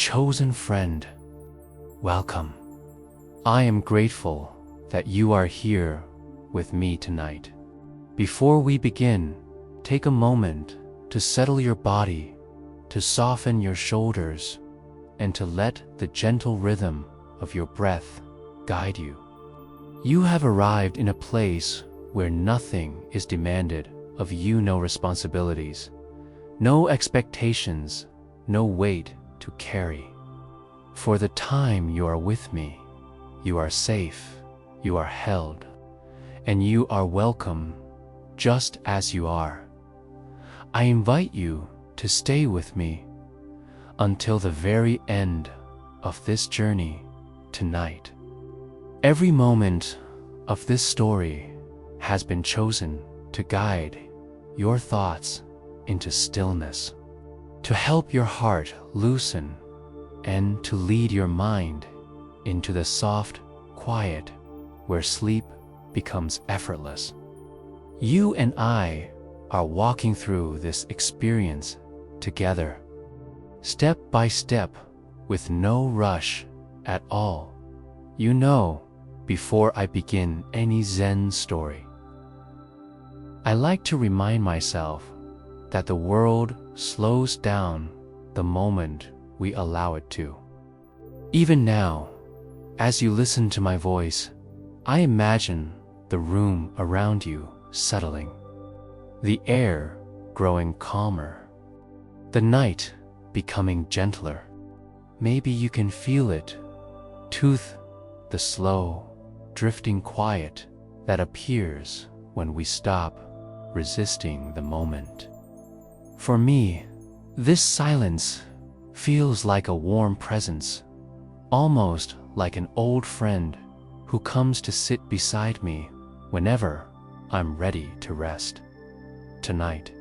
chosen friend, welcome. I am grateful that you are here with me tonight. Before we begin, take a moment to settle your body, to soften your shoulders, and to let the gentle rhythm of your breath guide you. You have arrived in a place where nothing is demanded of you, no responsibilities, no expectations, no weight to carry. For the time you are with me, you are safe, you are held, and you are welcome just as you are. I invite you to stay with me until the very end of this journey tonight. Every moment of this story has been chosen to guide your thoughts into stillness, to help your heart loosen, and to lead your mind into the soft quiet where sleep becomes effortless. You and I are walking through this experience together, step by step, with no rush at all. You know, before I begin any Zen story, I like to remind myself that the world slows down the moment we allow it to. Even now, as you listen to my voice, I imagine the room around you settling, the air growing calmer, the night becoming gentler. Maybe you can feel it, soothe, the slow, drifting quiet that appears when we stop resisting the moment. For me, this silence feels like a warm presence, almost like an old friend who comes to sit beside me whenever I'm ready to rest. Tonight,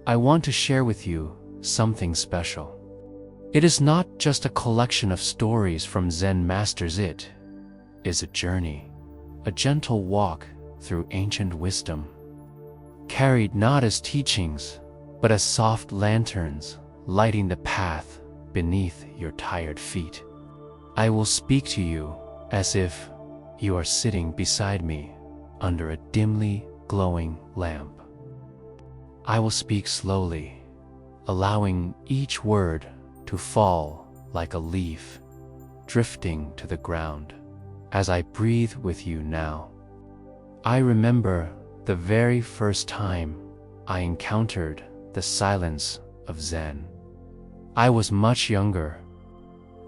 I want to share with you something special. It is not just a collection of stories from Zen Masters. It is a journey, a gentle walk through ancient wisdom, carried not as teachings, but as soft lanterns lighting the path beneath your tired feet. I will speak to you as if you are sitting beside me under a dimly glowing lamp. I will speak slowly, allowing each word to fall like a leaf, drifting to the ground as I breathe with you now. I remember the very first time I encountered the silence of Zen. I was much younger,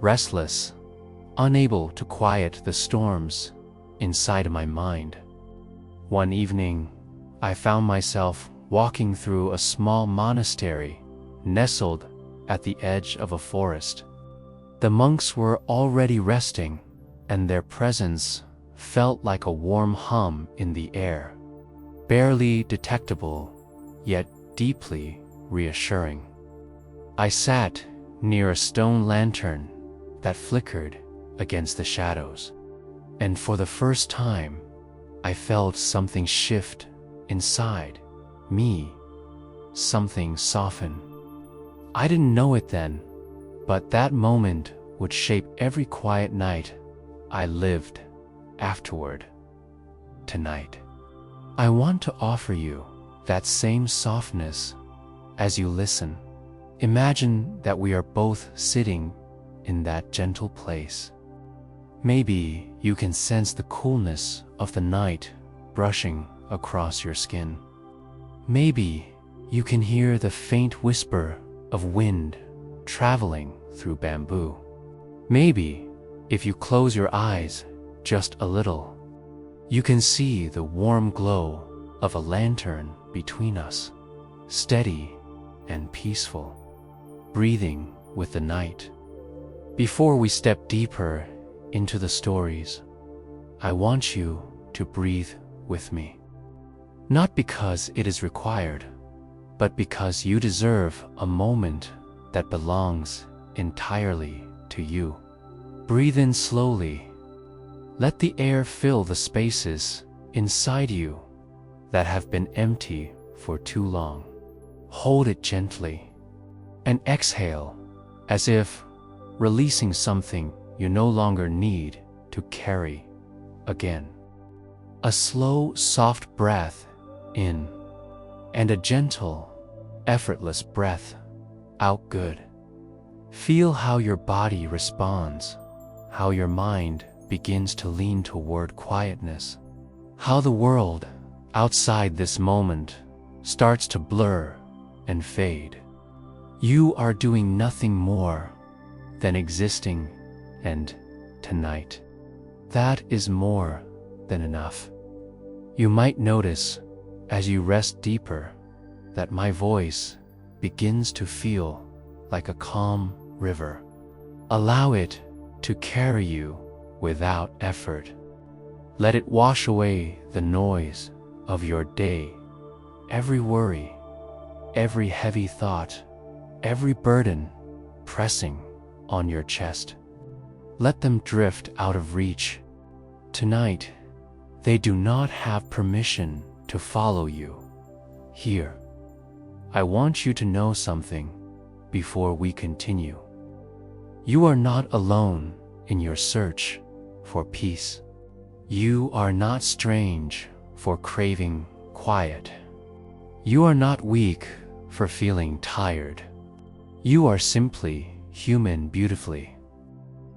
restless, unable to quiet the storms inside my mind. One evening, I found myself walking through a small monastery nestled at the edge of a forest. The monks were already resting, and their presence felt like a warm hum in the air, barely detectable, yet deeply reassuring. I sat near a stone lantern that flickered against the shadows, and for the first time, I felt something shift inside me, something soften. I didn't know it then, but that moment would shape every quiet night I lived afterward. Tonight, I want to offer you that same softness as you listen. Imagine that we are both sitting in that gentle place. Maybe you can sense the coolness of the night brushing across your skin. Maybe you can hear the faint whisper of wind traveling through bamboo. Maybe, if you close your eyes just a little, you can see the warm glow of a lantern between us, steady and peaceful, breathing with the night. Before we step deeper into the stories, I want you to breathe with me. Not because it is required, but because you deserve a moment that belongs entirely to you. Breathe in slowly. Let the air fill the spaces inside you that have been empty for too long. Hold it gently and exhale as if releasing something you no longer need to carry again. A slow, soft breath in, and a gentle, effortless breath out. Good. Feel how your body responds, how your mind begins to lean toward quietness, how the world outside this moment starts to blur and fade. You are doing nothing more than existing, and tonight, that is more than enough. You might notice, as you rest deeper, that my voice begins to feel like a calm river. Allow it to carry you without effort. Let it wash away the noise of your day, every worry, every heavy thought, every burden pressing on your chest. Let them drift out of reach. Tonight, they do not have permission to follow you. Here, I want you to know something before we continue. You are not alone in your search for peace. You are not strange for craving quiet. You are not weak for feeling tired. You are simply human, beautifully,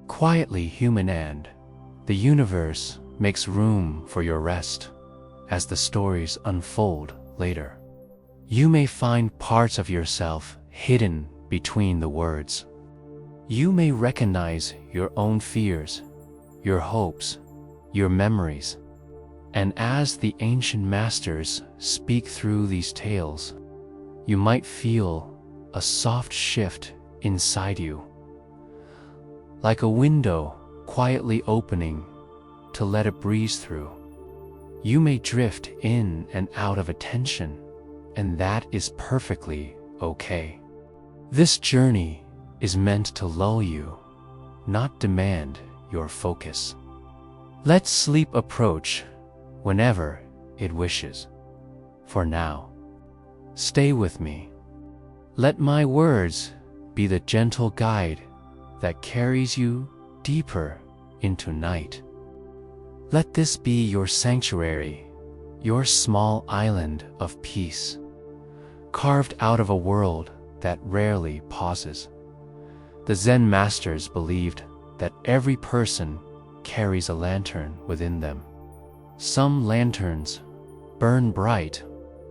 quietly human, and the universe makes room for your rest as the stories unfold later. You may find parts of yourself hidden between the words. You may recognize your own fears, your hopes, your memories. And as the ancient masters speak through these tales, you might feel a soft shift inside you, like a window quietly opening to let a breeze through. You may drift in and out of attention, and that is perfectly okay. This journey is meant to lull you, not demand your focus. Let sleep approach whenever it wishes. For now, stay with me. Let my words be the gentle guide that carries you deeper into night. Let this be your sanctuary, your small island of peace, carved out of a world that rarely pauses. The Zen Masters believed that every person carries a lantern within them. Some lanterns burn bright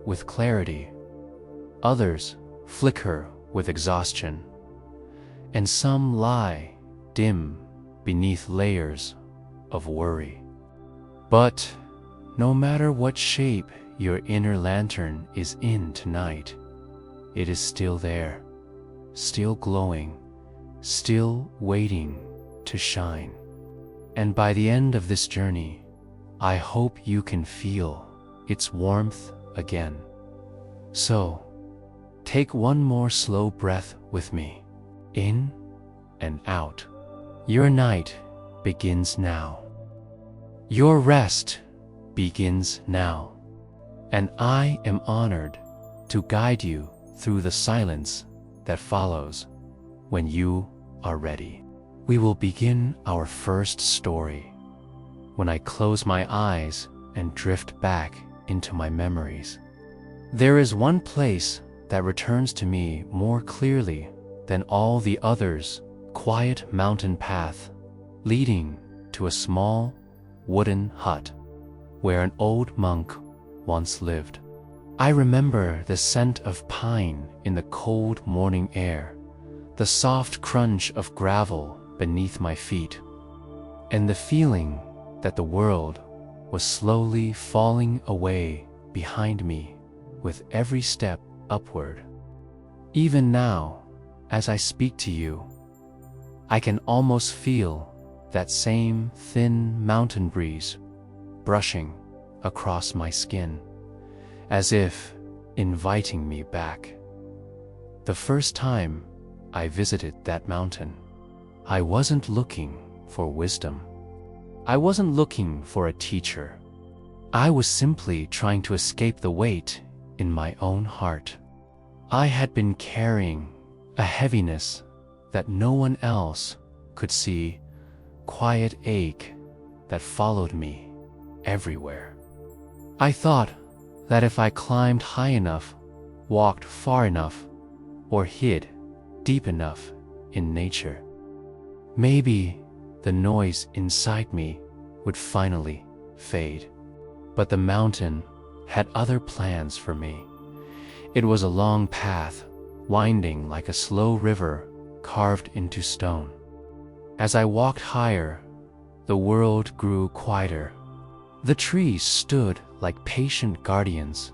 with clarity, others flicker with exhaustion, and some lie dim beneath layers of worry. But no matter what shape your inner lantern is in tonight, it is still there, still glowing, still waiting to shine. And by the end of this journey, I hope you can feel its warmth again. So, take one more slow breath with me, in and out. Your night begins now. Your rest begins now. And I am honored to guide you through the silence that follows when you are ready. We will begin our first story when I close my eyes and drift back into my memories. There is one place that returns to me more clearly than all the others: quiet mountain path leading to a small wooden hut where an old monk once lived. I remember the scent of pine in the cold morning air, the soft crunch of gravel beneath my feet, and the feeling that the world was slowly falling away behind me with every step upward. Even now, as I speak to you, I can almost feel that same thin mountain breeze brushing across my skin, as if inviting me back. The first time I visited that mountain, I wasn't looking for wisdom. I wasn't looking for a teacher. I was simply trying to escape the weight in my own heart. I had been carrying a heaviness that no one else could see, quiet ache that followed me everywhere. I thought that if I climbed high enough, walked far enough, or hid deep enough in nature, maybe the noise inside me would finally fade. But the mountain had other plans for me. It was a long path, winding like a slow river carved into stone. As I walked higher, the world grew quieter. The trees stood like patient guardians,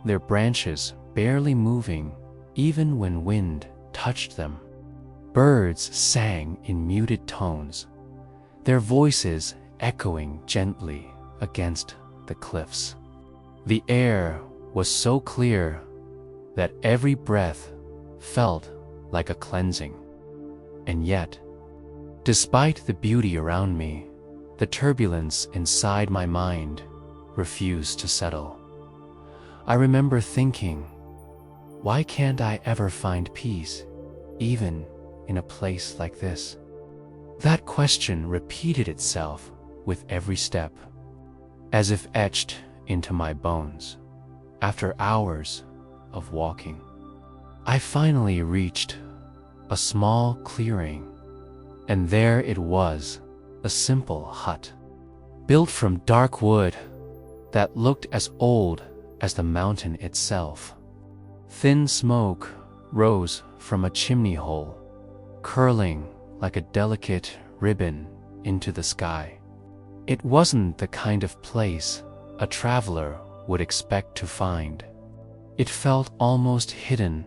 their branches barely moving even when wind touched them. Birds sang in muted tones, their voices echoing gently against the cliffs. The air was so clear that every breath felt like a cleansing. And yet, despite the beauty around me, the turbulence inside my mind refused to settle. I remember thinking, why can't I ever find peace, even in a place like this? That question repeated itself with every step, as if etched into my bones. After hours of walking, I finally reached a small clearing, and there it was, a simple hut, built from dark wood that looked as old as the mountain itself. Thin smoke rose from a chimney hole, curling like a delicate ribbon into the sky. It wasn't the kind of place a traveler would expect to find. It felt almost hidden,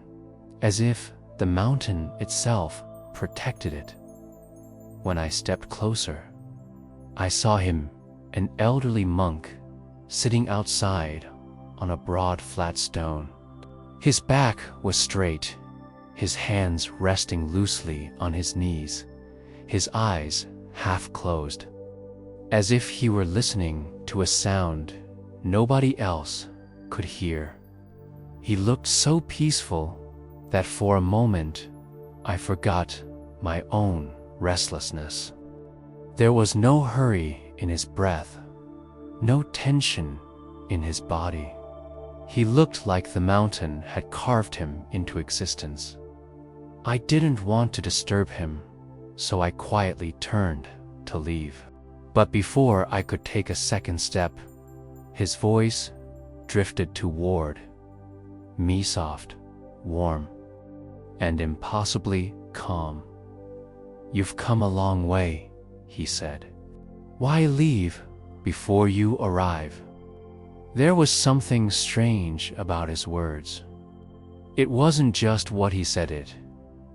as if the mountain itself protected it. When I stepped closer, I saw him, an elderly monk, sitting outside on a broad flat stone. His back was straight, his hands resting loosely on his knees, his eyes half closed, as if he were listening to a sound nobody else could hear. He looked so peaceful that for a moment I forgot my own restlessness. There was no hurry in his breath, no tension in his body. He looked like the mountain had carved him into existence. I didn't want to disturb him, so I quietly turned to leave. But before I could take a second step, his voice drifted toward me, soft, warm, and impossibly calm. "You've come a long way," he said. "Why leave before you arrive?" There was something strange about his words. It wasn't just what he said, it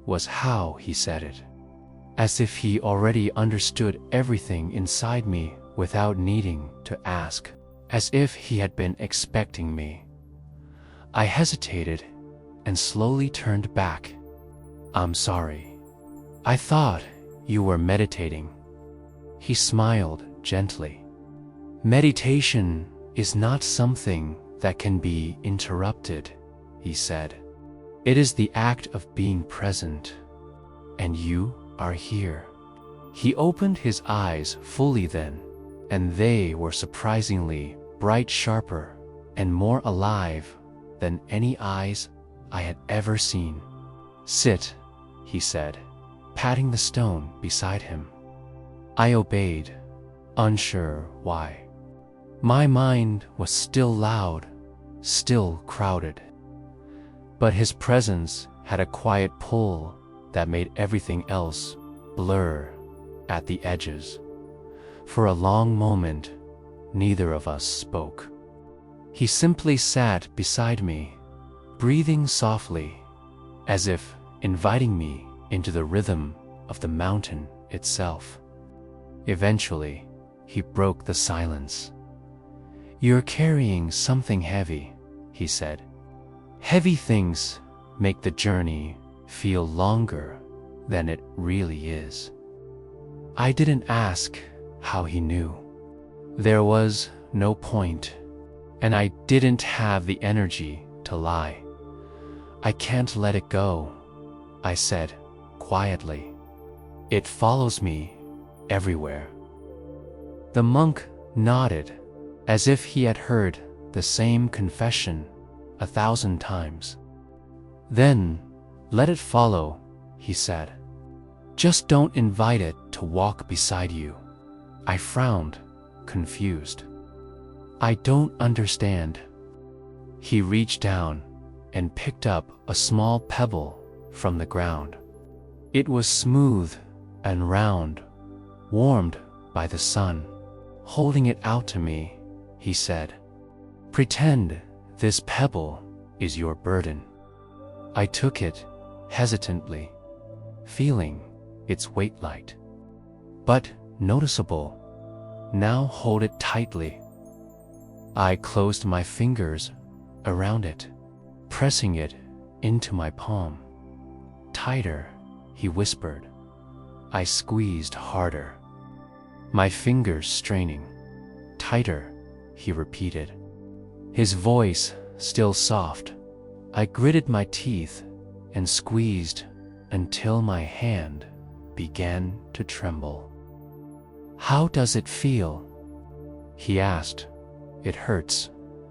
was how he said it, as if he already understood everything inside me without needing to ask, as if he had been expecting me. I hesitated and slowly turned back. "I'm sorry. I thought you were meditating." He smiled gently. "Meditation is not something that can be interrupted," he said. "It is the act of being present, and you are here." He opened his eyes fully then, and they were surprisingly bright, sharper, and more alive than any eyes I had ever seen. "Sit," he said, patting the stone beside him. I obeyed, unsure why. My mind was still loud, still crowded, but his presence had a quiet pull that made everything else blur at the edges. For a long moment, neither of us spoke. He simply sat beside me, breathing softly, as if inviting me into the rhythm of the mountain itself. Eventually, he broke the silence. "You're carrying something heavy," he said. "Heavy things make the journey feel longer than it really is." I didn't ask how he knew. There was no point, and I didn't have the energy to lie. "I can't let it go," I said quietly. "It follows me everywhere." The monk nodded, as if he had heard the same confession 1,000 times. "Then, let it follow," he said. "Just don't invite it to walk beside you." I frowned, confused. "I don't understand." He reached down and picked up a small pebble from the ground. It was smooth and round, warmed by the sun. Holding it out to me, he said, "Pretend this pebble is your burden." I took it hesitantly, feeling its weight light, but noticeable. "Now hold it tightly." I closed my fingers around it, pressing it into my palm. "Tighter," he whispered. I squeezed harder, my fingers straining. "Tighter," he repeated, his voice still soft. I gritted my teeth and squeezed until my hand began to tremble. "How does it feel?" he asked. "It hurts,"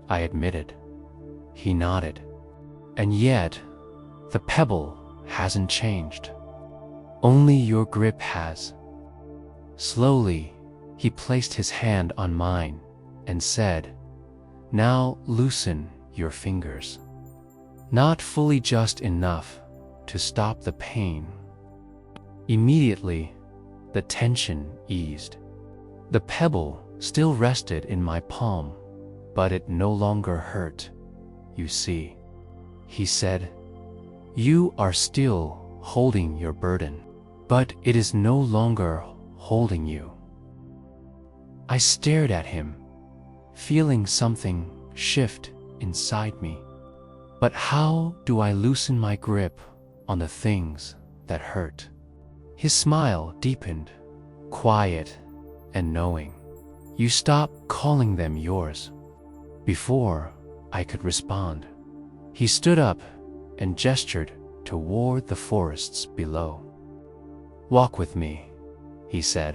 I admitted. He nodded. "And yet, the pebble hasn't changed. Only your grip has." Slowly, he placed his hand on mine and said, "Now loosen your fingers." Not fully, just enough to stop the pain. Immediately, the tension eased. The pebble still rested in my palm, but it no longer hurt. "You see," he said, "you are still holding your burden, but it is no longer holding you." I stared at him, feeling something shift inside me. But how do I loosen my grip on the things that hurt? His smile deepened, quiet and knowing. "You stop calling them yours." Before I could respond, he stood up and gestured toward the forests below. "Walk with me," he said.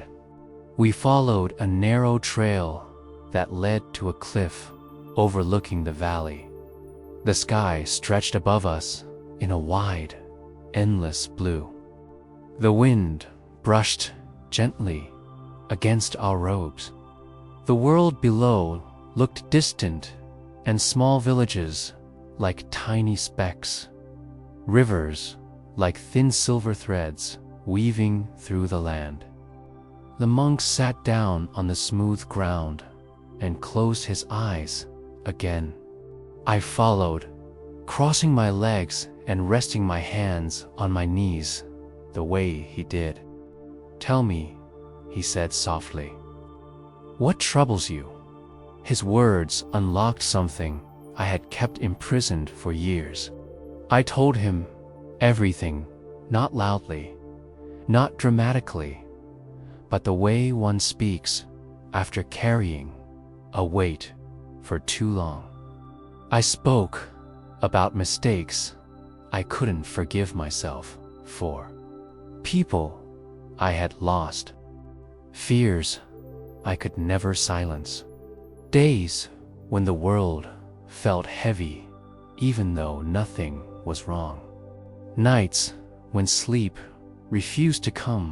We followed a narrow trail that led to a cliff overlooking the valley. The sky stretched above us in a wide, endless blue. The wind brushed gently against our robes. The world below looked distant, and small villages like tiny specks, rivers like thin silver threads weaving through the land. The monk sat down on the smooth ground and closed his eyes again. I followed, crossing my legs and resting my hands on my knees the way he did. "Tell me," he said softly, "what troubles you?" His words unlocked something I had kept imprisoned for years. I told him everything, not loudly, not dramatically, but the way one speaks after carrying a weight for too long. I spoke about mistakes I couldn't forgive myself for, people I had lost, fears I could never silence, days when the world felt heavy even though nothing was wrong, nights when sleep refused to come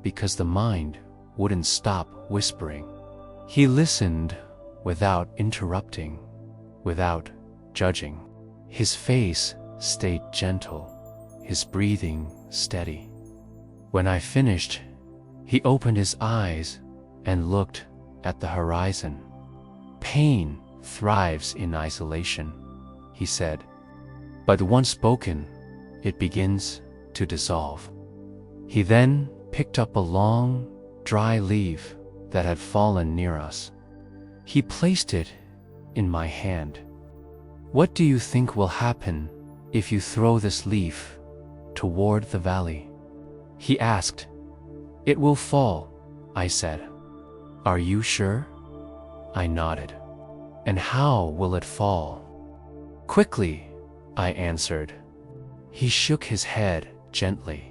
because the mind wouldn't stop whispering. He listened without interrupting, without judging. His face stayed gentle, his breathing steady. When I finished, he opened his eyes and looked at the horizon. "Pain thrives in isolation," he said, "but once spoken, it begins to dissolve." He then picked up a long, dry leaf that had fallen near us. He placed it in my hand. "What do you think will happen if you throw this leaf toward the valley?" he asked. "It will fall," I said. "Are you sure?" I nodded. "And how will it fall?" "Quickly," I answered. He shook his head gently.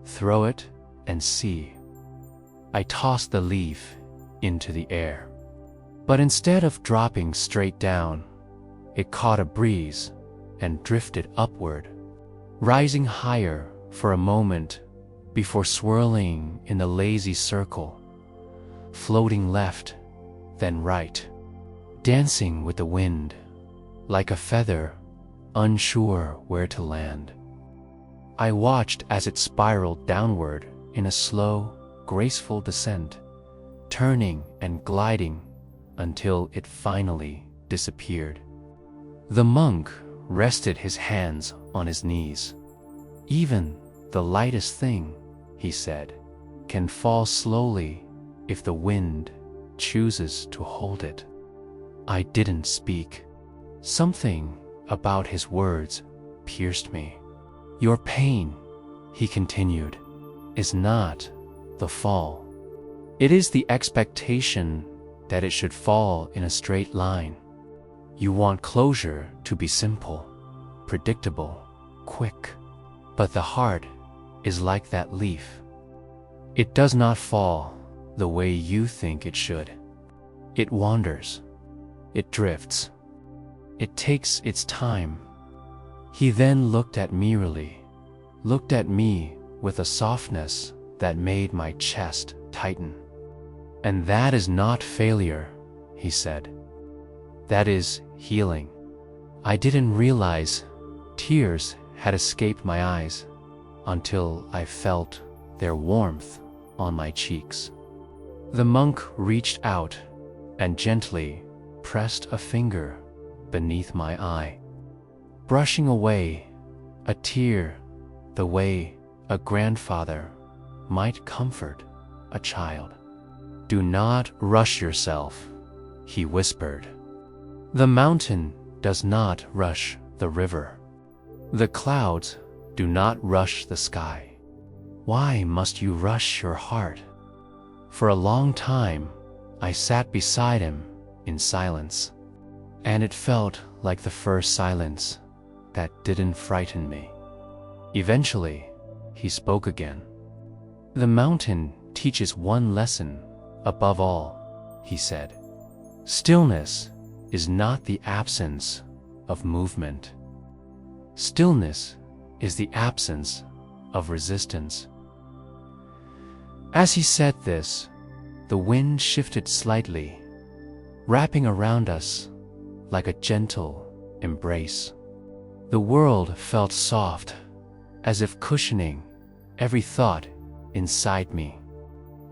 throw it, and see. I tossed the leaf into the air. But instead of dropping straight down, it caught a breeze and drifted upward, rising higher for a moment before swirling in a lazy circle, floating left, then right, dancing with the wind, like a feather, unsure where to land. I watched as it spiraled downward in a slow, graceful descent, turning and gliding until it finally disappeared. The monk rested his hands on his knees. Even the lightest thing, he said, can fall slowly if the wind chooses to hold it. I didn't speak. Something about his words pierced me. Your pain, he continued, is not the fall. It is the expectation that it should fall in a straight line. You want closure to be simple, predictable, quick. But the heart is like that leaf. It does not fall the way you think it should. It wanders. It drifts. It takes its time. He then looked at me with a softness that made my chest tighten. And that is not failure, he said. That is healing. I didn't realize tears had escaped my eyes until I felt their warmth on my cheeks. The monk reached out and gently pressed a finger beneath my eye, brushing away a tear the way a grandfather might comfort a child. Do not rush yourself, he whispered. The mountain does not rush the river. The clouds do not rush the sky. Why must you rush your heart? For a long time, I sat beside him in silence, and it felt like the first silence that didn't frighten me. Eventually, he spoke again. The mountain teaches one lesson above all, he said. Stillness is not the absence of movement. Stillness is the absence of resistance. As he said this, the wind shifted slightly, wrapping around us like a gentle embrace. The world felt soft, as if cushioning every thought inside me.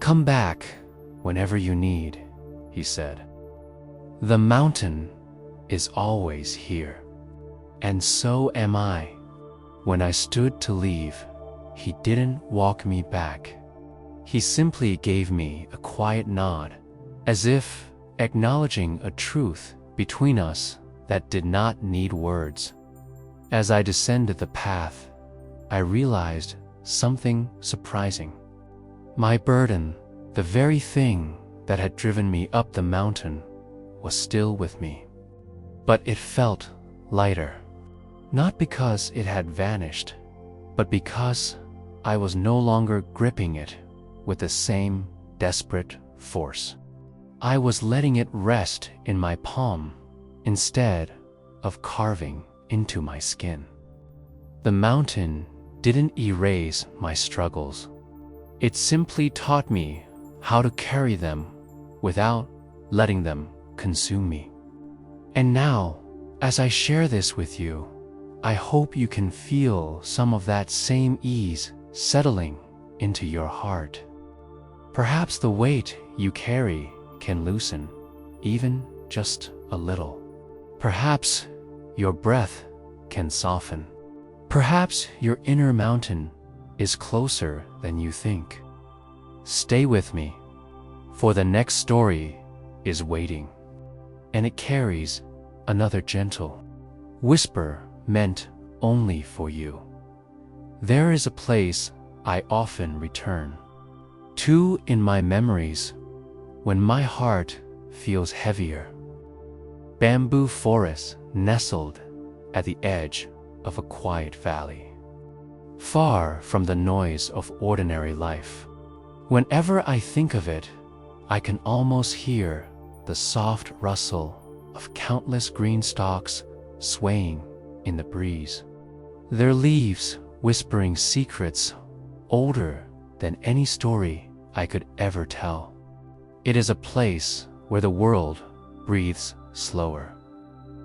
Come back whenever you need, he said. The mountain is always here, and so am I. When I stood to leave, he didn't walk me back. He simply gave me a quiet nod, as if acknowledging a truth between us that did not need words. As I descended the path, I realized something surprising. My burden, the very thing that had driven me up the mountain, was still with me. But it felt lighter, not because it had vanished, but because I was no longer gripping it with the same desperate force. I was letting it rest in my palm instead of carving into my skin. The mountain didn't erase my struggles. It simply taught me how to carry them without letting them consume me. And now, as I share this with you, I hope you can feel some of that same ease settling into your heart. Perhaps the weight you carry can loosen, even just a little. Perhaps your breath can soften. Perhaps your inner mountain is closer than you think. Stay with me, for the next story is waiting, and it carries another gentle whisper meant only for you. There is a place I often return to in my memories when my heart feels heavier. Bamboo forests nestled at the edge of a quiet valley. far from the noise of ordinary life. Whenever I think of it, I can almost hear the soft rustle of countless green stalks swaying in the breeze, their leaves whispering secrets older than any story I could ever tell. It is a place where the world breathes slower,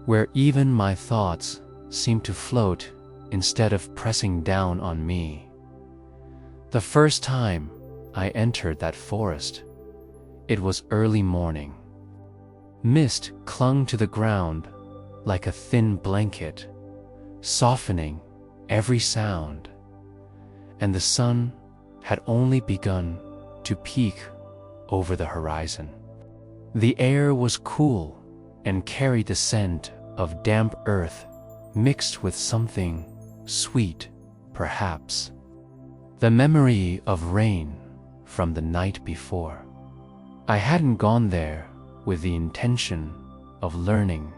where even my thoughts seem to float instead of pressing down on me. The first time I entered that forest, it was early morning. Mist clung to the ground like a thin blanket, softening every sound, and the sun had only begun to peek over the horizon. The air was cool and carried the scent of damp earth mixed with something sweet, perhaps. The memory of rain from the night before. I hadn't gone there with the intention of learning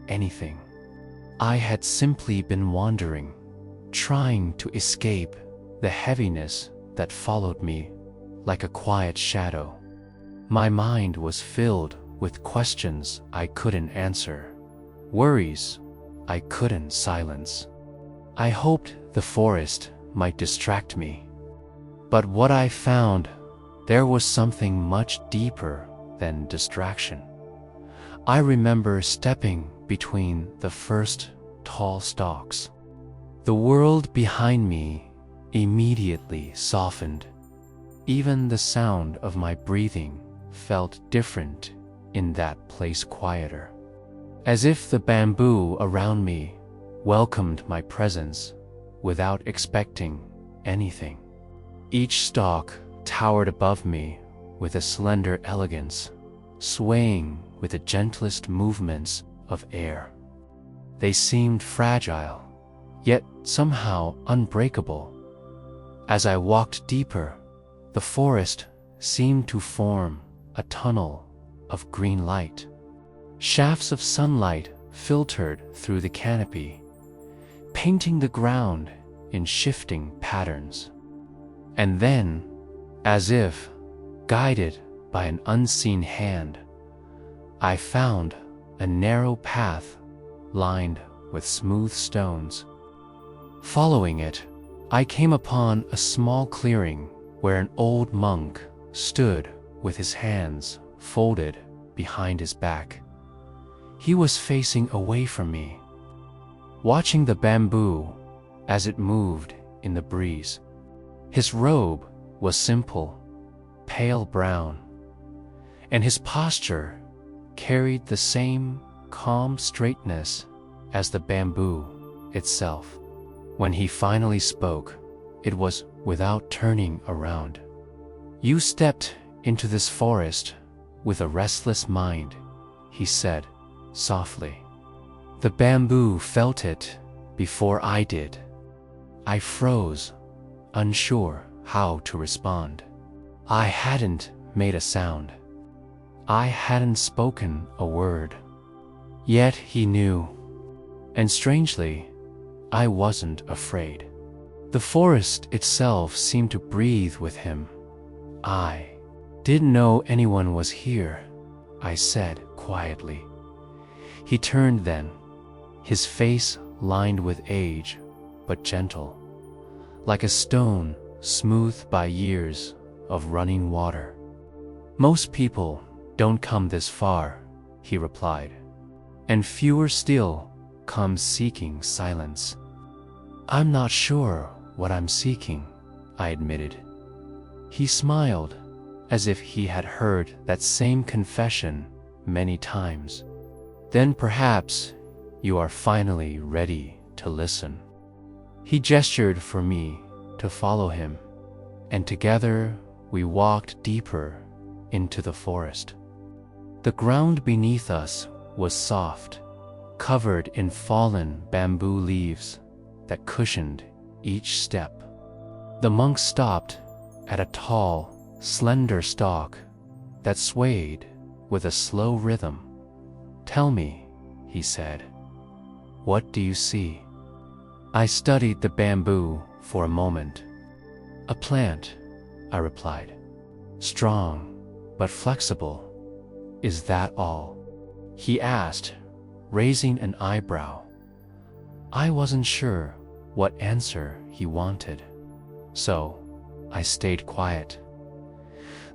anything. I had simply been wandering, trying to escape the heaviness that followed me like a quiet shadow. My mind was filled with questions I couldn't answer, worries I couldn't silence. I hoped the forest might distract me, but what I found, there was something much deeper than distraction. I remember stepping between the first tall stalks. The world behind me immediately softened. Even the sound of my breathing felt different in that place, quieter, as if the bamboo around me welcomed my presence without expecting anything. Each stalk towered above me with a slender elegance, swaying with the gentlest movements of air. They seemed fragile, yet somehow unbreakable. As I walked deeper, the forest seemed to form a tunnel of green light. Shafts of sunlight filtered through the canopy, painting the ground in shifting patterns. And then, as if guided by an unseen hand, I found a narrow path lined with smooth stones. Following it, I came upon a small clearing where an old monk stood with his hands folded behind his back. He was facing away from me, watching the bamboo as it moved in the breeze. His robe was simple, pale brown, and his posture carried the same calm straightness as the bamboo itself. When he finally spoke, it was without turning around. "You stepped into this forest with a restless mind," he said softly. "The bamboo felt it before I did." I froze, unsure how to respond. I hadn't made a sound. I hadn't spoken a word. Yet he knew. And strangely, I wasn't afraid. The forest itself seemed to breathe with him. "I didn't know anyone was here," I said quietly. He turned then, his face lined with age, but gentle, like a stone smoothed by years of running water. "Most people don't come this far," he replied, "and fewer still come seeking silence." "I'm not sure what I'm seeking," I admitted. He smiled, as if he had heard that same confession many times. "Then perhaps you are finally ready to listen." He gestured for me to follow him, and together we walked deeper into the forest. The ground beneath us was soft, covered in fallen bamboo leaves that cushioned each step. The monk stopped at a tall, slender stalk that swayed with a slow rhythm. "Tell me," he said, "what do you see?" I studied the bamboo for a moment. "A plant," I replied. "Strong, but flexible. Is that all?" he asked, raising an eyebrow. I wasn't sure what answer he wanted, so I stayed quiet.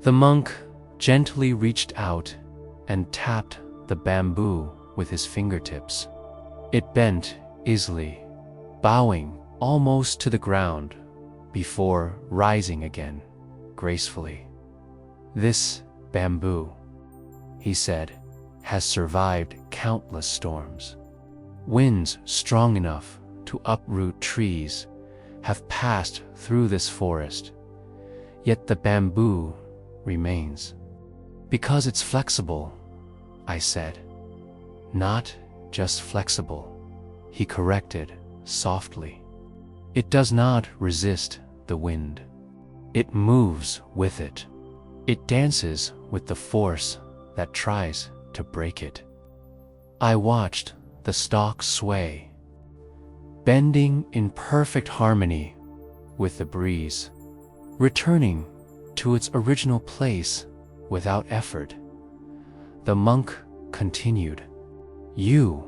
The monk gently reached out and tapped the bamboo with his fingertips. It bent easily, bowing almost to the ground before rising again gracefully. "This bamboo," he said, "has survived countless storms. Winds strong enough to uproot trees have passed through this forest, yet the bamboo remains." "Because it's flexible," I said. "Not just flexible," he corrected softly. "It does not resist the wind. It moves with it. It dances with the force that tries to break it." I watched the stalk sway, bending in perfect harmony with the breeze, returning to its original place without effort. The monk continued, "You,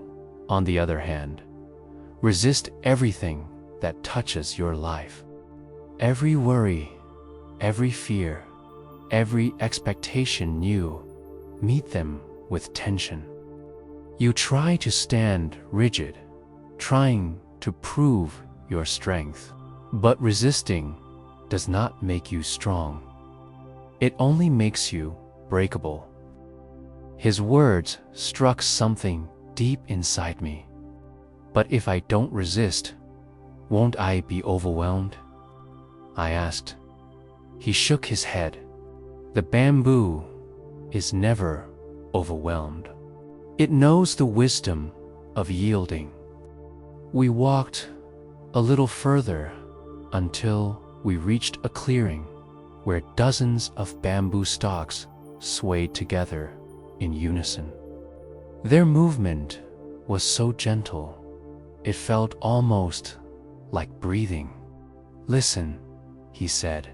on the other hand, resist everything that touches your life. Every worry, every fear, every expectation you meet them with tension. You try to stand rigid, trying to prove your strength, but resisting does not make you strong. It only makes you breakable." His words struck something deep inside me. "But if I don't resist, won't I be overwhelmed?" I asked. He shook his head. "The bamboo is never overwhelmed. It knows the wisdom of yielding." We walked a little further until we reached a clearing where dozens of bamboo stalks swayed together in unison. Their movement was so gentle, it felt almost like breathing. "Listen," he said.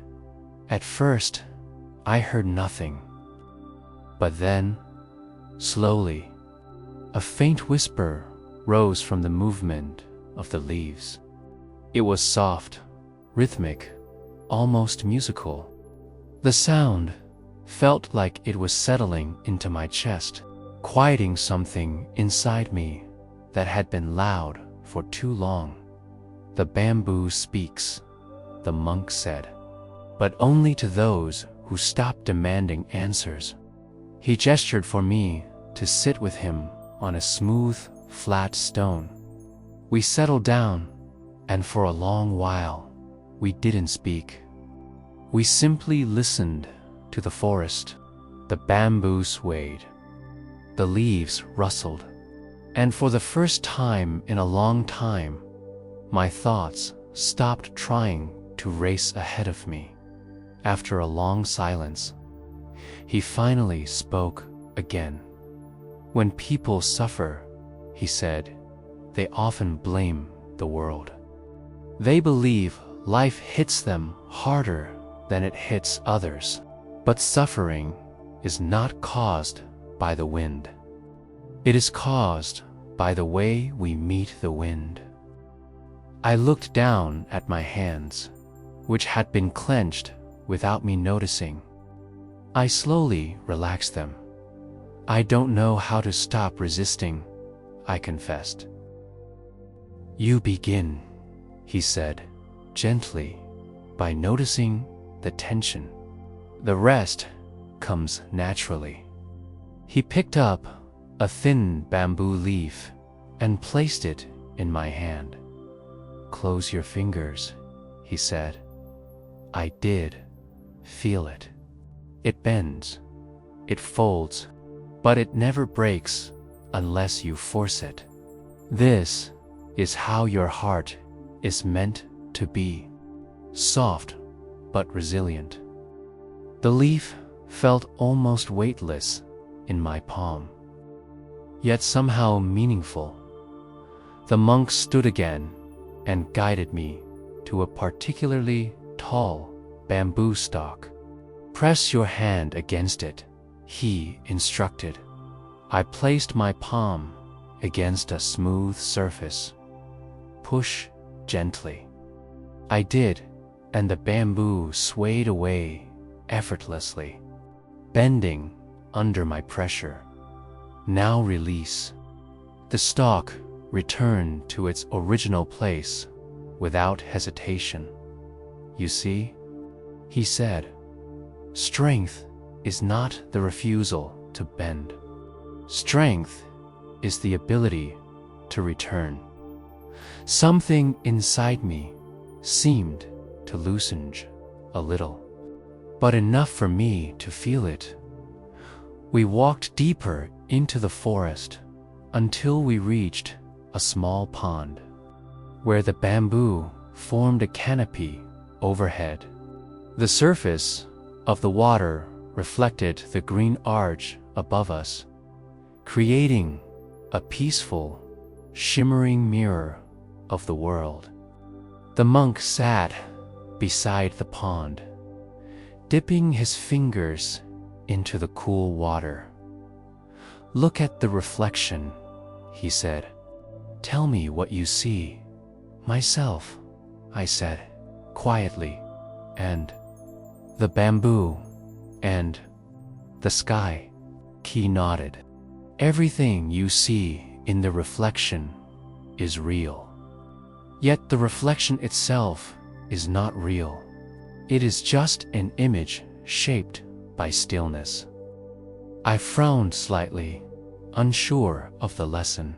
At first, I heard nothing. But then, slowly, a faint whisper rose from the movement of the leaves. It was soft, rhythmic, almost musical. The sound felt like it was settling into my chest, quieting something inside me that had been loud for too long. "The bamboo speaks," the monk said, "but only to those who stop demanding answers." He gestured for me to sit with him on a smooth, flat stone. We settled down, and for a long while, we didn't speak. We simply listened to the forest. The bamboo swayed. The leaves rustled. And for the first time in a long time, my thoughts stopped trying to race ahead of me. After a long silence, he finally spoke again. "When people suffer," he said, "they often blame the world. They believe life hits them harder than it hits others. But suffering is not caused by the wind. It is caused by the way we meet the wind." I looked down at my hands, which had been clenched without me noticing. I slowly relaxed them. "I don't know how to stop resisting," I confessed. "You begin," he said, gently, "by noticing the tension. The rest comes naturally." He picked up a thin bamboo leaf and placed it in my hand. "Close your fingers," he said. I did. Feel it. It bends, it folds, but it never breaks unless you force it. This is how your heart is meant to be, soft but resilient. The leaf felt almost weightless in my palm, yet somehow meaningful. The monk stood again and guided me to a particularly tall bamboo stalk. "Press your hand against it," he instructed. I placed my palm against a smooth surface. "Push gently." I did, and the bamboo swayed away effortlessly, bending under my pressure. "Now release." The stalk returned to its original place without hesitation. "You see," he said, "strength is not the refusal to bend. Strength is the ability to return." Something inside me seemed to loosen a little, but enough for me to feel it. We walked deeper into the forest until we reached a small pond, where the bamboo formed a canopy overhead. The surface of the water reflected the green arch above us, creating a peaceful, shimmering mirror of the world. The monk sat beside the pond, dipping his fingers into the cool water. "Look at the reflection," he said. "Tell me what you see." "Myself," I said, quietly, "and the bamboo, and the sky." He nodded. "Everything you see in the reflection is real. Yet the reflection itself is not real. It is just an image shaped by stillness." I frowned slightly, unsure of the lesson.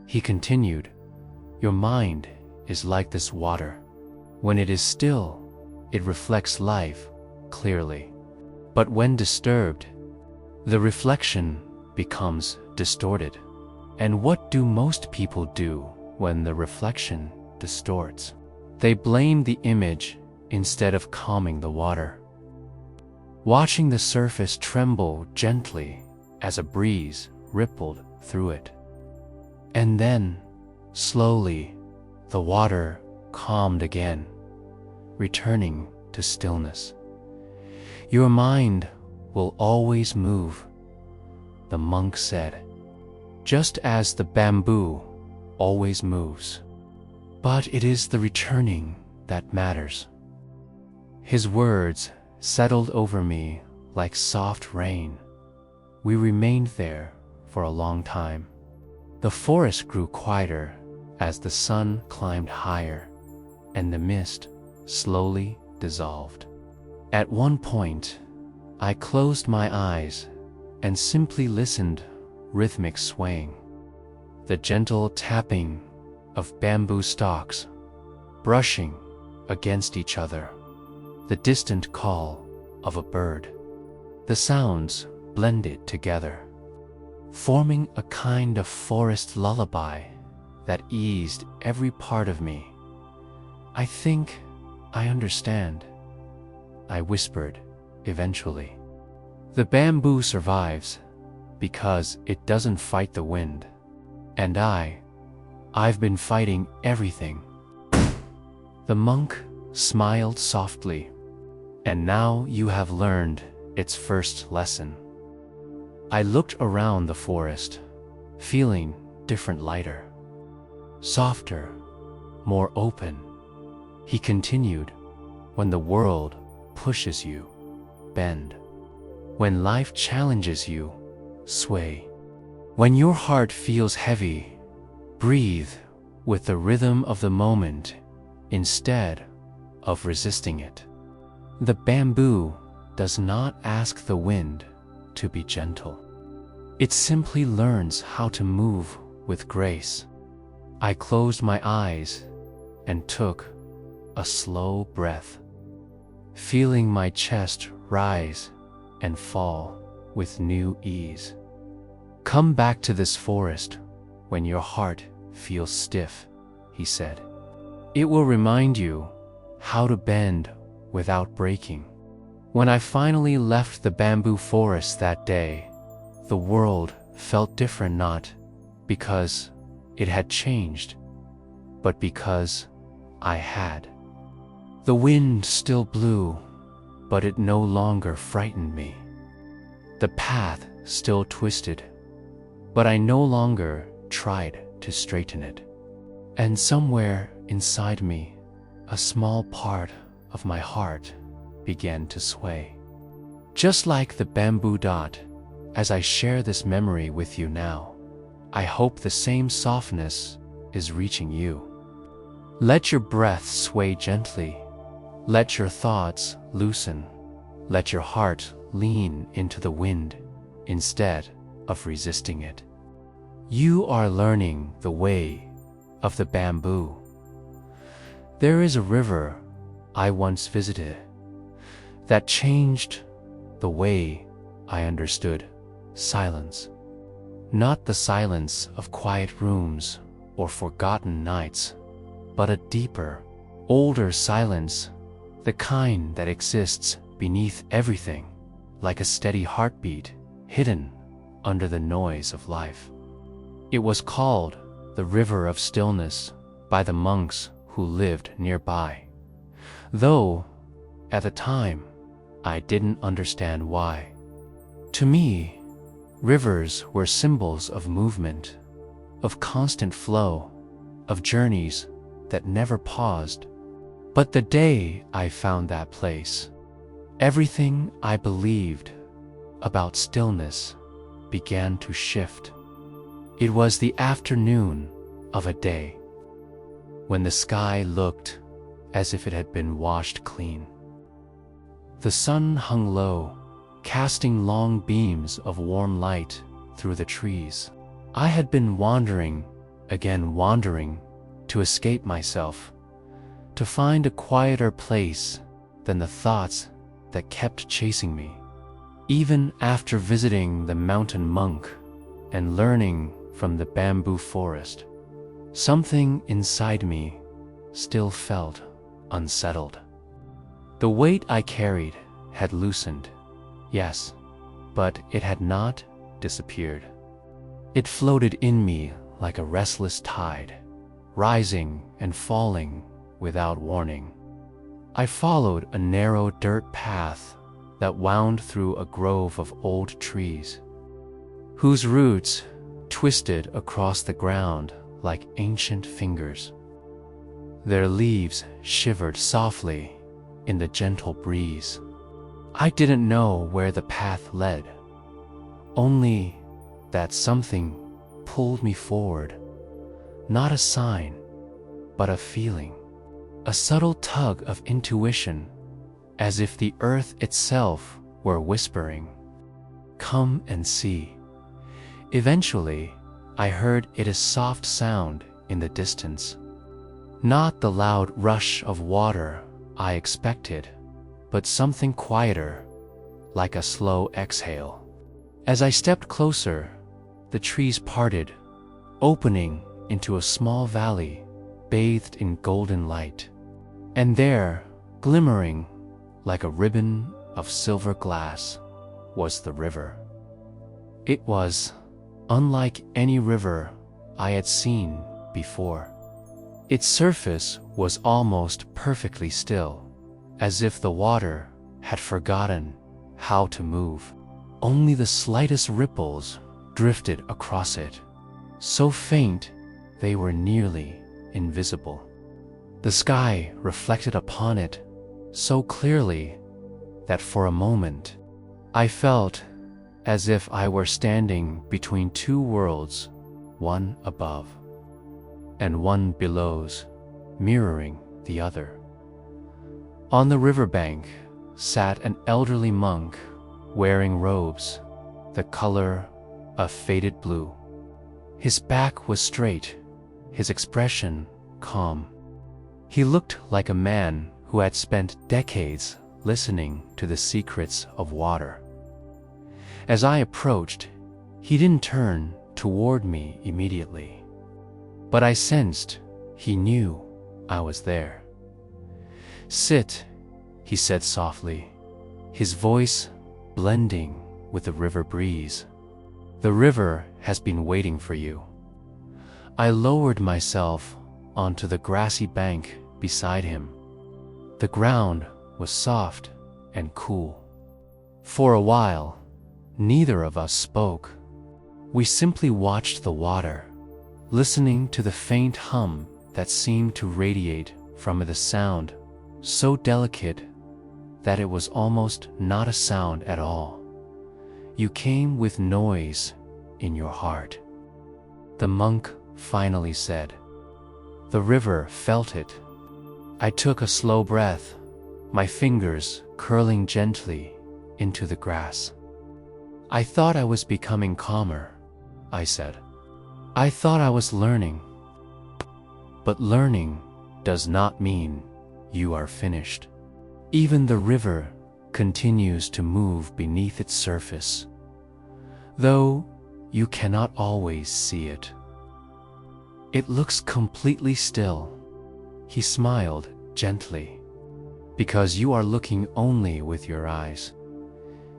He continued, "Your mind is like this water. When it is still, it reflects life clearly. But when disturbed, the reflection becomes distorted." And what do most people do when the reflection distorts? They blame the image instead of calming the water. Watching the surface tremble gently as a breeze rippled through it. And then, slowly, the water calmed again, returning to stillness. "Your mind will always move," the monk said, "just as the bamboo always moves. But it is the returning that matters." His words settled over me like soft rain. We remained there for a long time. The forest grew quieter as the sun climbed higher, and the mist slowly dissolved. At one point, I closed my eyes and simply listened, rhythmic swaying, the gentle tapping of bamboo stalks brushing against each other, the distant call of a bird. The sounds blended together, forming a kind of forest lullaby that eased every part of me. "I think I understand," I whispered eventually. "The bamboo survives because it doesn't fight the wind. And I've been fighting everything." The monk smiled softly. "And now you have learned its first lesson." I looked around the forest, feeling different, lighter, softer, more open. He continued, "When the world pushes you, bend. When life challenges you, sway. When your heart feels heavy, breathe with the rhythm of the moment instead of resisting it. The bamboo does not ask the wind to be gentle. It simply learns how to move with grace." I closed my eyes and took a slow breath, feeling my chest rise and fall with new ease. "Come back to this forest when your heart feels stiff," he said. "It will remind you how to bend without breaking." When I finally left the bamboo forest that day, the world felt different, not because it had changed, but because I had. The wind still blew, but it no longer frightened me. The path still twisted, but I no longer tried to straighten it. And somewhere inside me, a small part of my heart began to sway. Just like the bamboo dot, as I share this memory with you now, I hope the same softness is reaching you. Let your breath sway gently. Let your thoughts loosen. Let your heart lean into the wind instead of resisting it. You are learning the way of the bamboo. There is a river I once visited that changed the way I understood silence. Not the silence of quiet rooms or forgotten nights, but a deeper, older silence, the kind that exists beneath everything, like a steady heartbeat hidden under the noise of life. It was called the River of Stillness by the monks who lived nearby, though at the time I didn't understand why. To me, rivers were symbols of movement, of constant flow, of journeys that never paused. But the day I found that place, everything I believed about stillness began to shift. It was the afternoon of a day when the sky looked as if it had been washed clean. The sun hung low, casting long beams of warm light through the trees. I had been wandering, again wandering, to escape myself, to find a quieter place than the thoughts that kept chasing me. Even after visiting the mountain monk and learning from the bamboo forest, something inside me still felt unsettled. The weight I carried had loosened, yes, but it had not disappeared. It floated in me like a restless tide, rising and falling without warning. I followed a narrow dirt path that wound through a grove of old trees, whose roots twisted across the ground like ancient fingers. Their leaves shivered softly in the gentle breeze. I didn't know where the path led, only that something pulled me forward, not a sign, but a feeling, a subtle tug of intuition, as if the earth itself were whispering, "Come and see." Eventually, I heard its soft sound in the distance. Not the loud rush of water I expected, but something quieter, like a slow exhale. As I stepped closer, the trees parted, opening into a small valley bathed in golden light. And there, glimmering like a ribbon of silver glass, was the river. It was unlike any river I had seen before. Its surface was almost perfectly still, as if the water had forgotten how to move. Only the slightest ripples drifted across it, so faint they were nearly invisible. The sky reflected upon it so clearly that for a moment I felt as if I were standing between two worlds, one above and one below, mirroring the other. On the riverbank sat an elderly monk wearing robes the color of faded blue. His back was straight, his expression calm. He looked like a man who had spent decades listening to the secrets of water. As I approached, he didn't turn toward me immediately, but I sensed he knew I was there. "Sit," he said softly, his voice blending with the river breeze. "The river has been waiting for you." I lowered myself onto the grassy bank beside him. The ground was soft and cool. For a while, neither of us spoke. We simply watched the water, listening to the faint hum that seemed to radiate from it, a sound so delicate that it was almost not a sound at all. You came with noise in your heart. The monk finally said. The river felt it. I took a slow breath, my fingers curling gently into the grass. I thought I was becoming calmer, I said. I thought I was learning. But learning does not mean you are finished. Even the river continues to move beneath its surface, though you cannot always see it. It looks completely still. He smiled gently. Because you are looking only with your eyes.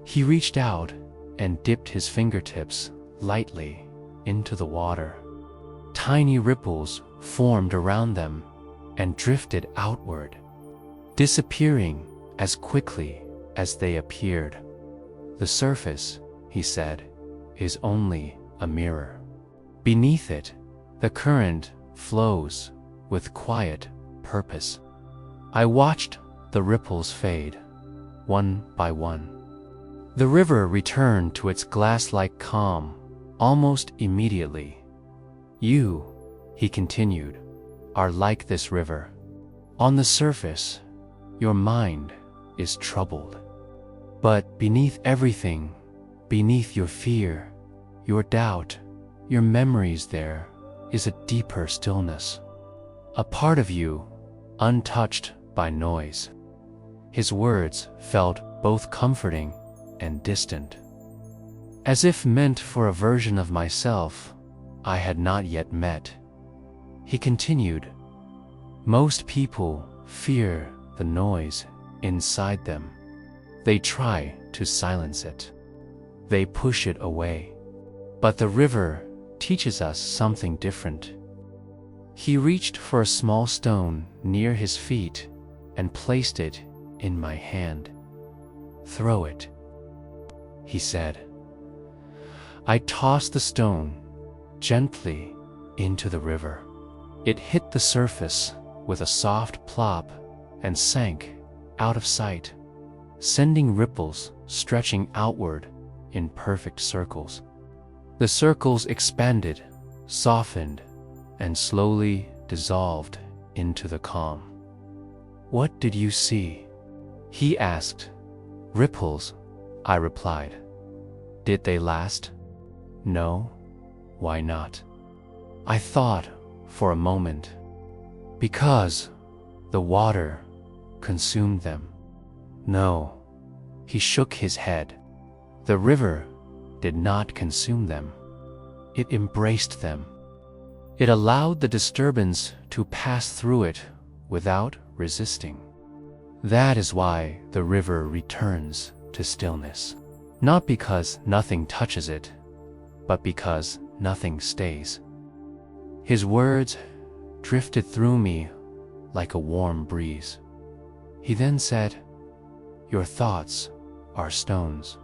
He reached out and dipped his fingertips lightly into the water. Tiny ripples formed around them and drifted outward, disappearing as quickly as they appeared. The surface, he said, is only a mirror. Beneath it, the current flows with quiet purpose. I watched the ripples fade, one by one. The river returned to its glass-like calm almost immediately. You, he continued, are like this river. On the surface, your mind is troubled. But beneath everything, beneath your fear, your doubt, your memories, there is a deeper stillness. A part of you, untouched by noise. His words felt both comforting and distant, as if meant for a version of myself I had not yet met. He continued, most people fear the noise inside them. They try to silence it. They push it away. But the river teaches us something different. He reached for a small stone near his feet and placed it in my hand. Throw it, he said. I tossed the stone gently into the river. It hit the surface with a soft plop and sank out of sight, sending ripples stretching outward in perfect circles. The circles expanded, softened, and slowly dissolved into the calm. What did you see? He asked. Ripples, I replied. Did they last? No. Why not? I thought for a moment. Because the water consumed them. No. He shook his head. The river did not consume them. It embraced them. It allowed the disturbance to pass through it without resisting. That is why the river returns to stillness. Not because nothing touches it, but because nothing stays. His words drifted through me like a warm breeze. He then said, your thoughts are stones.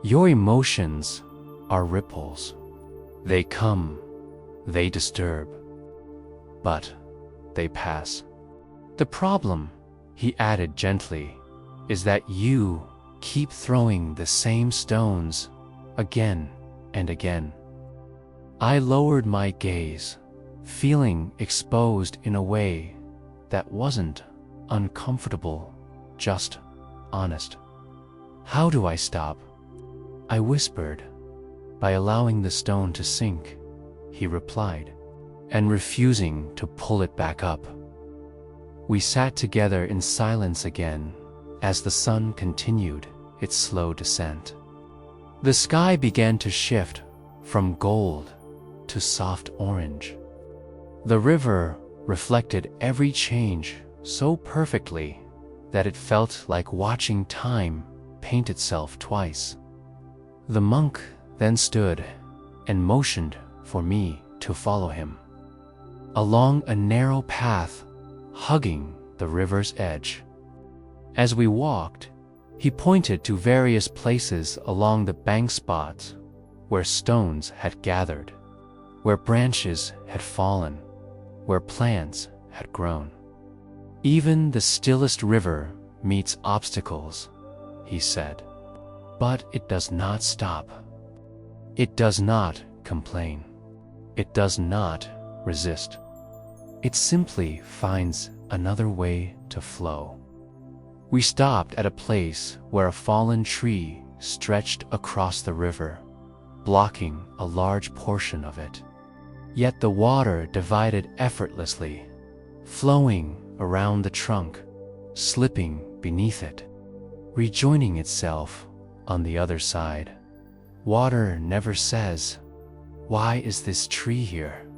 Your emotions are ripples. They come, they disturb, but they pass. The problem, he added gently, is that you keep throwing the same stones again and again. I lowered my gaze, feeling exposed in a way that wasn't uncomfortable, just honest. How do I stop? I whispered. By allowing the stone to sink, he replied, and refusing to pull it back up. We sat together in silence again as the sun continued its slow descent. The sky began to shift from gold to soft orange. The river reflected every change so perfectly that it felt like watching time paint itself twice. The monk then stood and motioned for me to follow him. Along a narrow path, hugging the river's edge, As we walked, he pointed to various places along the bank spots where stones had gathered, where branches had fallen, where plants had grown. Even the stillest river meets obstacles, he said, but it does not stop. It does not complain. It does not resist. It simply finds another way to flow. We stopped at a place where a fallen tree stretched across the river, blocking a large portion of it. Yet the water divided effortlessly, flowing around the trunk, slipping beneath it, rejoining itself on the other side. Water never says, "Why is this tree here?"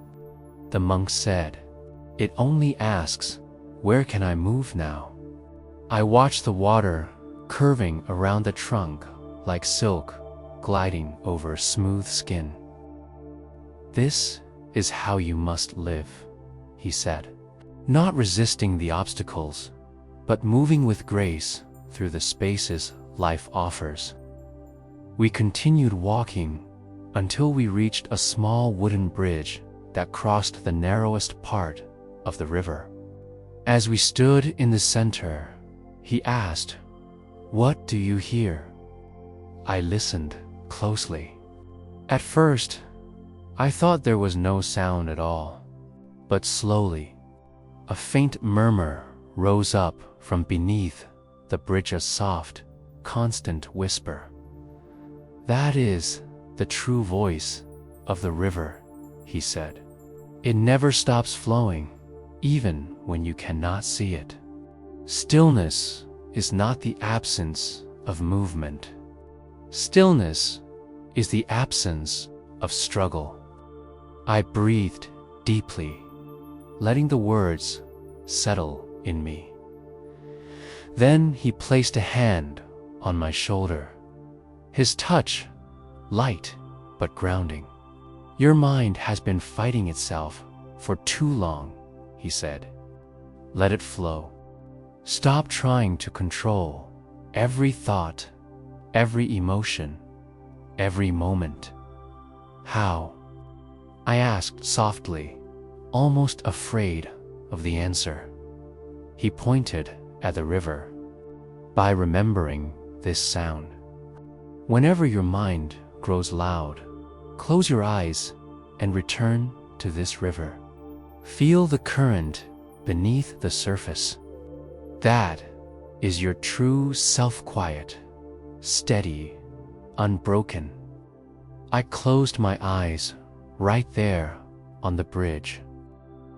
The monk said. It only asks, "Where can I move now?" I watched the water curving around the trunk like silk gliding over smooth skin. "This is how you must live," he said, not resisting the obstacles, but moving with grace through the spaces life offers. We continued walking until we reached a small wooden bridge that crossed the narrowest part of the river. As we stood in the center, he asked, "What do you hear?" I listened closely. At first, I thought there was no sound at all, but slowly, a faint murmur rose up from beneath the bridge's soft, constant whisper. "That is the true voice of the river," he said. "It never stops flowing, even when you cannot see it. Stillness is not the absence of movement. Stillness is the absence of struggle." I breathed deeply, letting the words settle in me. Then he placed a hand on my shoulder, his touch light but grounding. "Your mind has been fighting itself for too long," he said. "Let it flow. Stop trying to control every thought, every emotion, every moment." "How?" I asked softly, almost afraid of the answer. He pointed at the river. "By remembering this sound. Whenever your mind grows loud, close your eyes and return to this river. Feel the current beneath the surface. That is your true self-quiet, steady, unbroken." I closed my eyes right there on the bridge.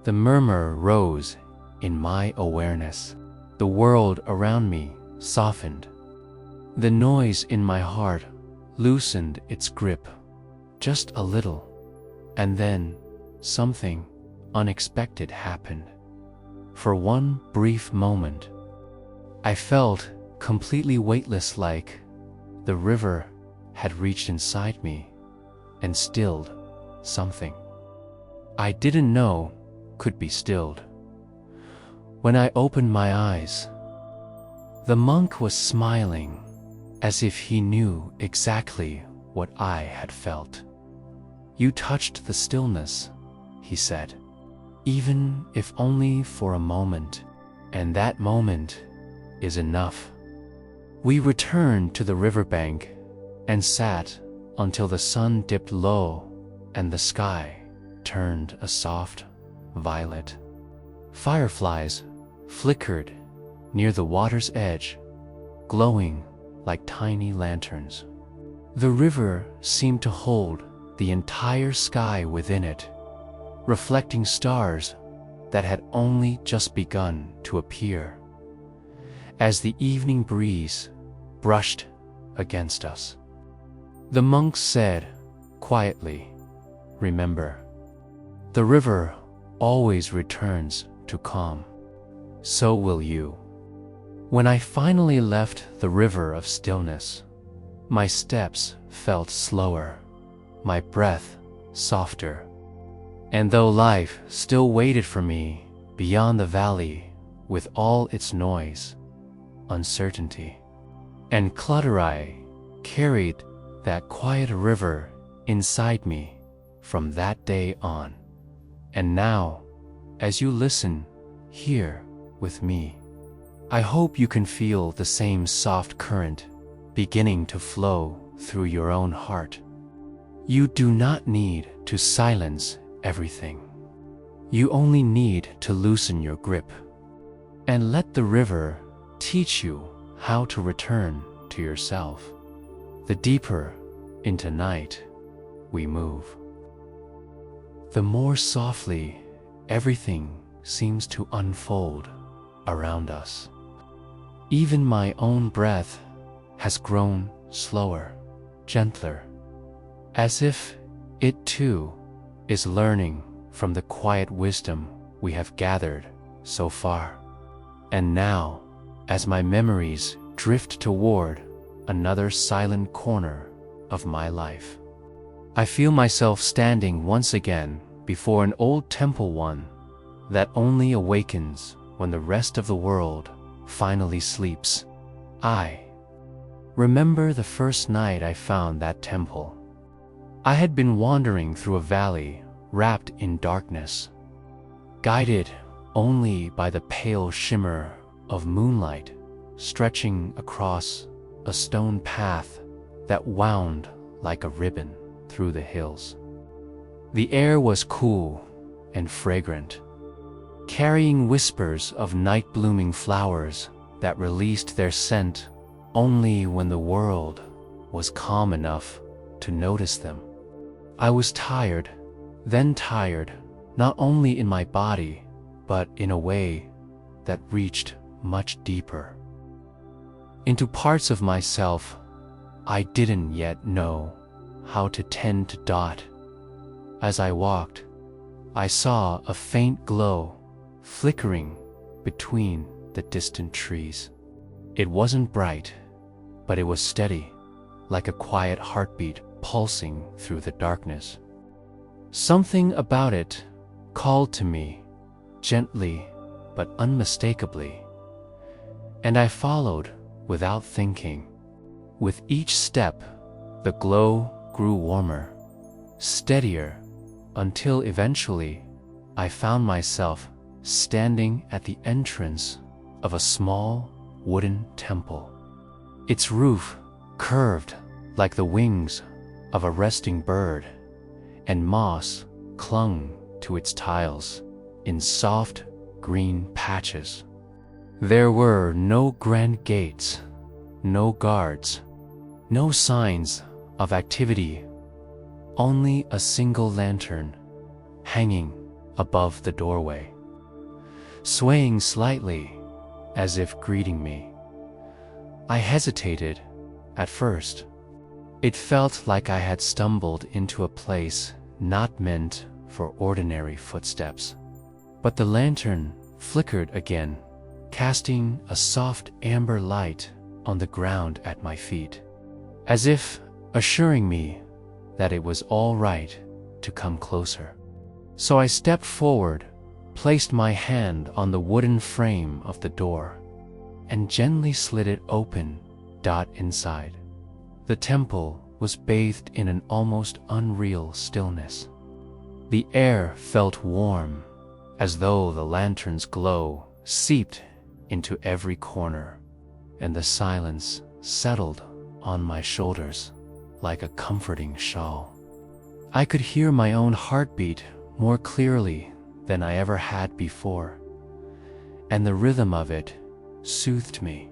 The murmur rose in my awareness. The world around me softened. The noise in my heart loosened its grip just a little, and then something unexpected happened. For one brief moment, I felt completely weightless, like the river had reached inside me and stilled something I didn't know could be stilled. When I opened my eyes, the monk was smiling as if he knew exactly what I had felt. "You touched the stillness," he said, "even if only for a moment, and that moment is enough." We returned to the riverbank and sat until the sun dipped low and the sky turned a soft violet. Fireflies flickered near the water's edge, glowing like tiny lanterns. The river seemed to hold the entire sky within it, reflecting stars that had only just begun to appear. As the evening breeze brushed against us, the monk said quietly, "Remember, the river always returns to calm. So will you." When I finally left the river of stillness, my steps felt slower, my breath softer. And though life still waited for me beyond the valley with all its noise, uncertainty. And clutter I carried that quiet river inside me from that day on. And now, as you listen here with me, I hope you can feel the same soft current beginning to flow through your own heart. You do not need to silence everything. You only need to loosen your grip and let the river teach you how to return to yourself. The deeper into night we move, the more softly everything seems to unfold around us. Even my own breath has grown slower, gentler, as if it too is learning from the quiet wisdom we have gathered so far. And now, as my memories drift toward another silent corner of my life, I feel myself standing once again before an old temple, one that only awakens when the rest of the world finally sleeps. I remember the first night I found that temple. I had been wandering through a valley wrapped in darkness, guided only by the pale shimmer of moonlight stretching across a stone path that wound like a ribbon through the hills. The air was cool and fragrant, carrying whispers of night-blooming flowers that released their scent only when the world was calm enough to notice them. I was tired, then tired, not only in my body, but in a way that reached much deeper into parts of myself I didn't yet know how to tend to dot. As I walked, I saw a faint glow flickering between the distant trees. It wasn't bright, but it was steady, like a quiet heartbeat pulsing through the darkness. Something about it called to me, gently but unmistakably, and I followed without thinking. With each step, the glow grew warmer, steadier, until eventually I found myself standing at the entrance of a small wooden temple. Its roof curved like the wings of a resting bird, and moss clung to its tiles in soft green patches. There were no grand gates, no guards, no signs of activity, only a single lantern hanging above the doorway, swaying slightly as if greeting me. I hesitated at first. It felt like I had stumbled into a place not meant for ordinary footsteps. But the lantern flickered again, casting a soft amber light on the ground at my feet, as if assuring me that it was all right to come closer. So I stepped forward, placed my hand on the wooden frame of the door, and gently slid it open. Inside, the temple was bathed in an almost unreal stillness. The air felt warm, as though the lantern's glow seeped into every corner, and the silence settled on my shoulders like a comforting shawl. I could hear my own heartbeat more clearly than I ever had before, and the rhythm of it soothed me.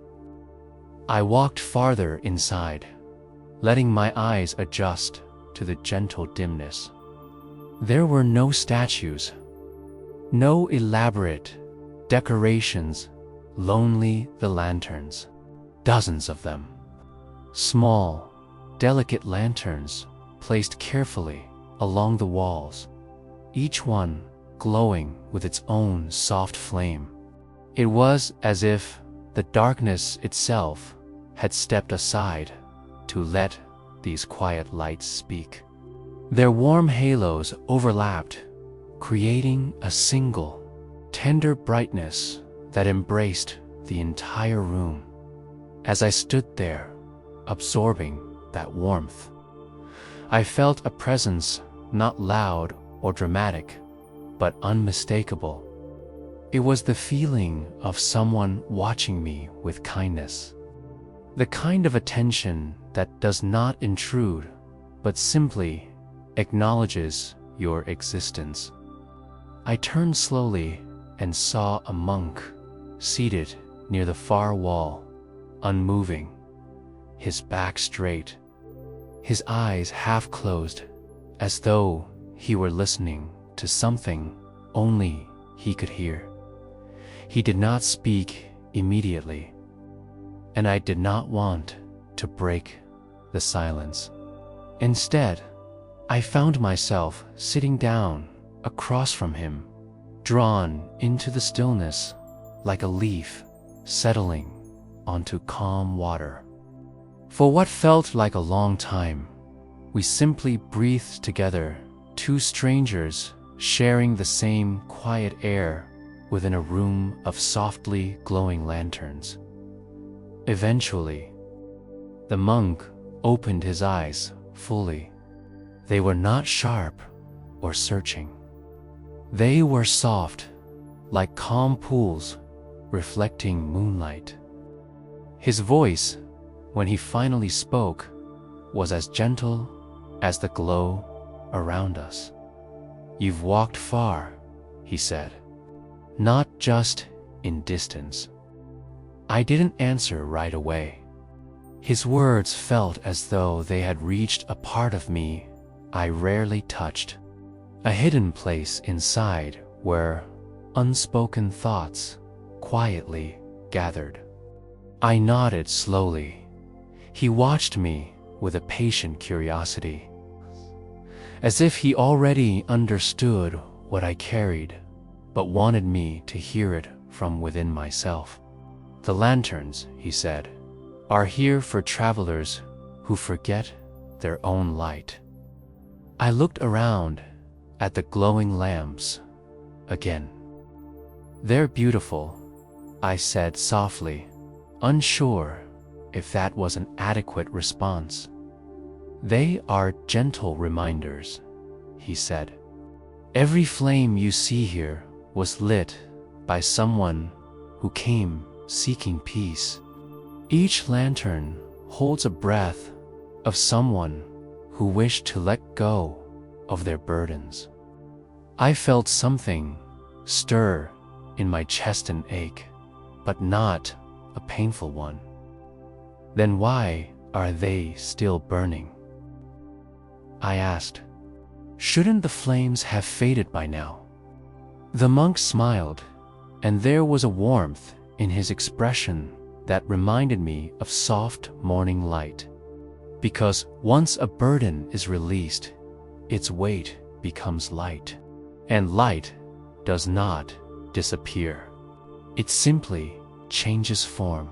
I walked farther inside, letting my eyes adjust to the gentle dimness. There were no statues, no elaborate decorations, lonely the lanterns, dozens of them. Small, delicate lanterns placed carefully along the walls, each one glowing with its own soft flame. It was as if the darkness itself had stepped aside to let these quiet lights speak. Their warm halos overlapped, creating a single, tender brightness that embraced the entire room. As I stood there, absorbing that warmth, I felt a presence not loud or dramatic, but unmistakable. It was the feeling of someone watching me with kindness. The kind of attention that does not intrude, but simply acknowledges your existence. I turned slowly and saw a monk seated near the far wall, unmoving, his back straight, his eyes half closed, as though he were listening to something only he could hear. He did not speak immediately, and I did not want to break the silence. Instead, I found myself sitting down across from him, drawn into the stillness like a leaf settling onto calm water. For what felt like a long time, we simply breathed together, two strangers sharing the same quiet air within a room of softly glowing lanterns. Eventually, the monk opened his eyes fully. They were not sharp or searching. They were soft, like calm pools reflecting moonlight. His voice, when he finally spoke, was as gentle as the glow around us. "You've walked far," he said, "not just in distance." I didn't answer right away. His words felt as though they had reached a part of me I rarely touched, a hidden place inside where unspoken thoughts quietly gathered. I nodded slowly. He watched me with a patient curiosity, as if he already understood what I carried, but wanted me to hear it from within myself. "The lanterns," he said, "are here for travelers who forget their own light." I looked around at the glowing lamps again. "They're beautiful," I said softly, unsure if that was an adequate response. "They are gentle reminders," he said. "Every flame you see here was lit by someone who came seeking peace. Each lantern holds a breath of someone who wished to let go of their burdens." I felt something stir in my chest and ache, but not a painful one. "Then why are they still burning?" I asked. "Shouldn't the flames have faded by now?" The monk smiled, and there was a warmth in his expression that reminded me of soft morning light. Because once a burden is released, its weight becomes light, and light does not disappear. It simply changes form.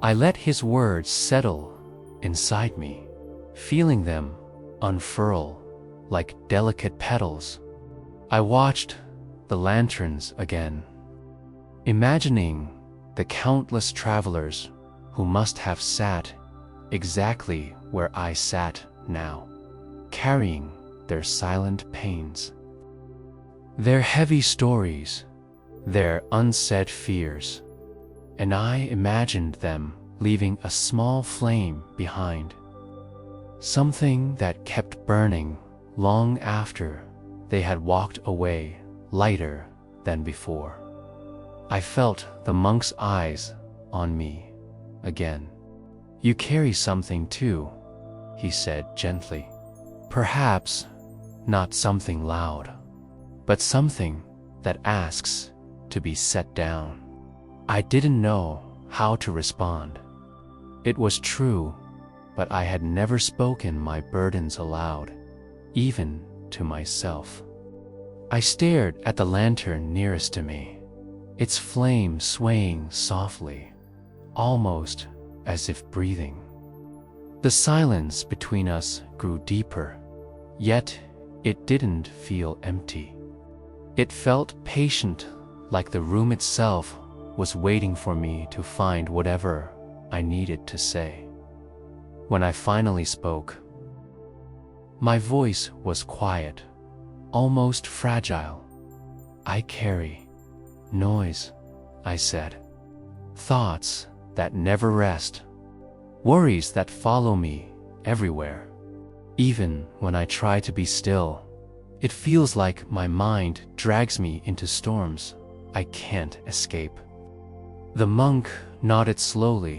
I let his words settle inside me, feeling them unfurl like delicate petals. I watched the lanterns again, imagining the countless travelers who must have sat exactly where I sat now, carrying their silent pains, their heavy stories, their unsaid fears, and I imagined them leaving a small flame behind, something that kept burning long after they had walked away, lighter than before. I felt the monk's eyes on me again. "You carry something too," he said gently. "Perhaps not something loud, but something that asks to be set down." I didn't know how to respond. It was true, but I had never spoken my burdens aloud, even to myself. I stared at the lantern nearest to me, its flame swaying softly, almost as if breathing. The silence between us grew deeper, yet it didn't feel empty. It felt patient, like the room itself was waiting for me to find whatever I needed to say. When I finally spoke, my voice was quiet, almost fragile. "I carry noise," I said. "Thoughts that never rest. Worries that follow me everywhere. Even when I try to be still, it feels like my mind drags me into storms I can't escape." The monk nodded slowly,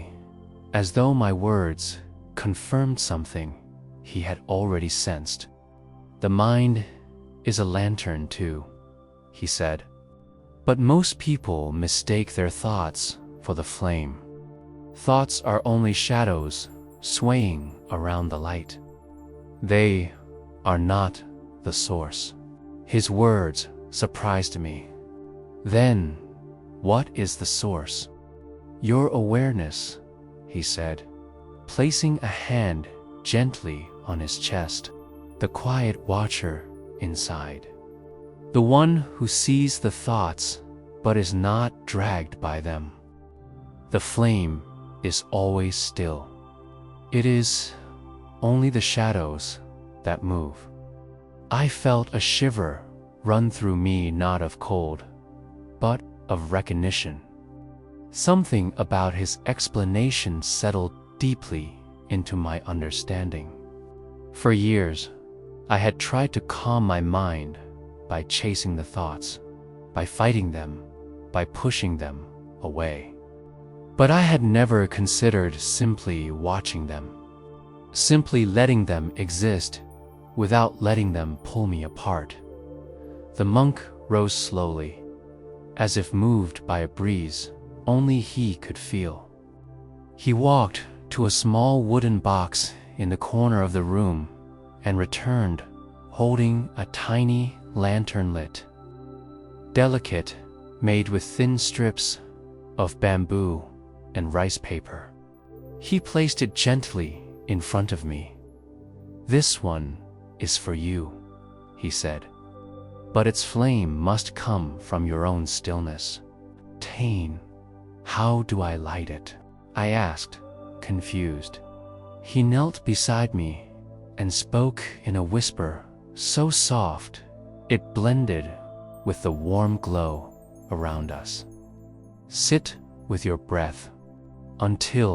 as though my words confirmed something he had already sensed. "The mind is a lantern too," he said. "But most people mistake their thoughts for the flame. Thoughts are only shadows swaying around the light. They are not the source." His words surprised me. "Then, what is the source?" "Your awareness," he said, placing a hand gently on his chest. "The quiet watcher inside. The one who sees the thoughts but is not dragged by them. The flame is always still. It is only the shadows that move." I felt a shiver run through me, not of cold, but of recognition. Something about his explanation settled deeply into my understanding. For years, I had tried to calm my mind by chasing the thoughts, by fighting them, by pushing them away. But I had never considered simply watching them, simply letting them exist without letting them pull me apart. The monk rose slowly, as if moved by a breeze only he could feel. He walked to a small wooden box in the corner of the room and returned, holding a tiny lantern lit, delicate, made with thin strips of bamboo and rice paper. He placed it gently in front of me. "This one is for you," he said. "But its flame must come from your own stillness." "Tane, how do I light it?" I asked, confused. He knelt beside me and spoke in a whisper so soft it blended with the warm glow around us. "Sit with your breath until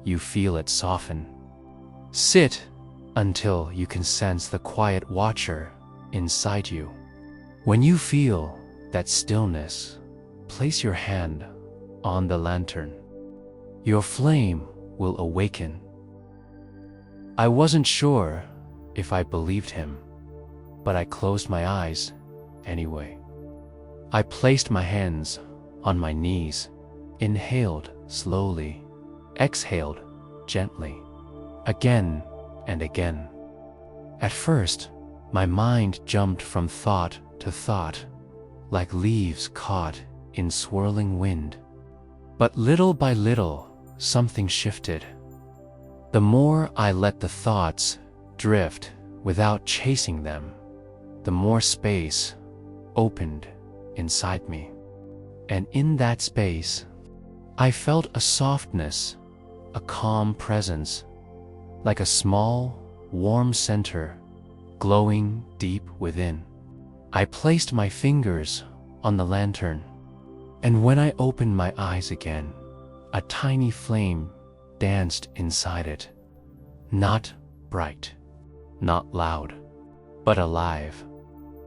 you feel it soften. Sit until you can sense the quiet watcher inside you. When you feel that stillness, place your hand on the lantern. Your flame will awaken." I wasn't sure if I believed him, but I closed my eyes anyway. I placed my hands on my knees, inhaled slowly, exhaled gently, again and again. At first, my mind jumped from thought to thought, like leaves caught in swirling wind. But little by little, something shifted. The more I let the thoughts drift without chasing them, the more space opened inside me. And in that space, I felt a softness, a calm presence, like a small, warm center glowing deep within. I placed my fingers on the lantern, and when I opened my eyes again, a tiny flame danced inside it. Not bright, not loud, but alive.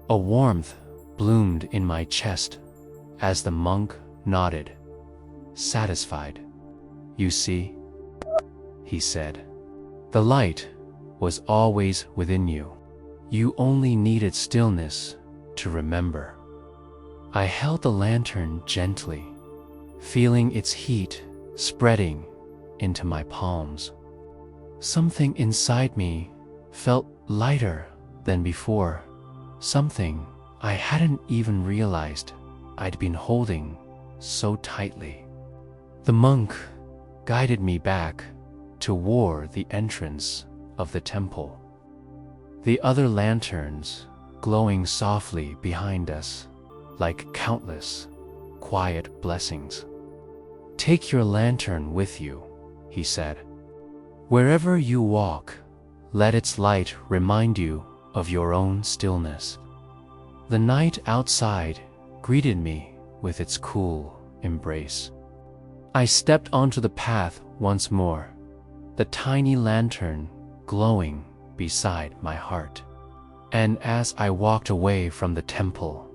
A warmth bloomed in my chest as the monk nodded, satisfied. "You see," he said, "the light was always within you. You only needed stillness to remember." I held the lantern gently, feeling its heat spreading into my palms. Something inside me felt lighter than before, something I hadn't even realized I'd been holding so tightly. The monk guided me back toward the entrance of the temple, the other lanterns glowing softly behind us like countless quiet blessings. "Take your lantern with you," he said. Wherever you walk, let its light remind you of your own stillness. The night outside greeted me with its cool embrace. I stepped onto the path once more, the tiny lantern glowing beside my heart. And as I walked away from the temple,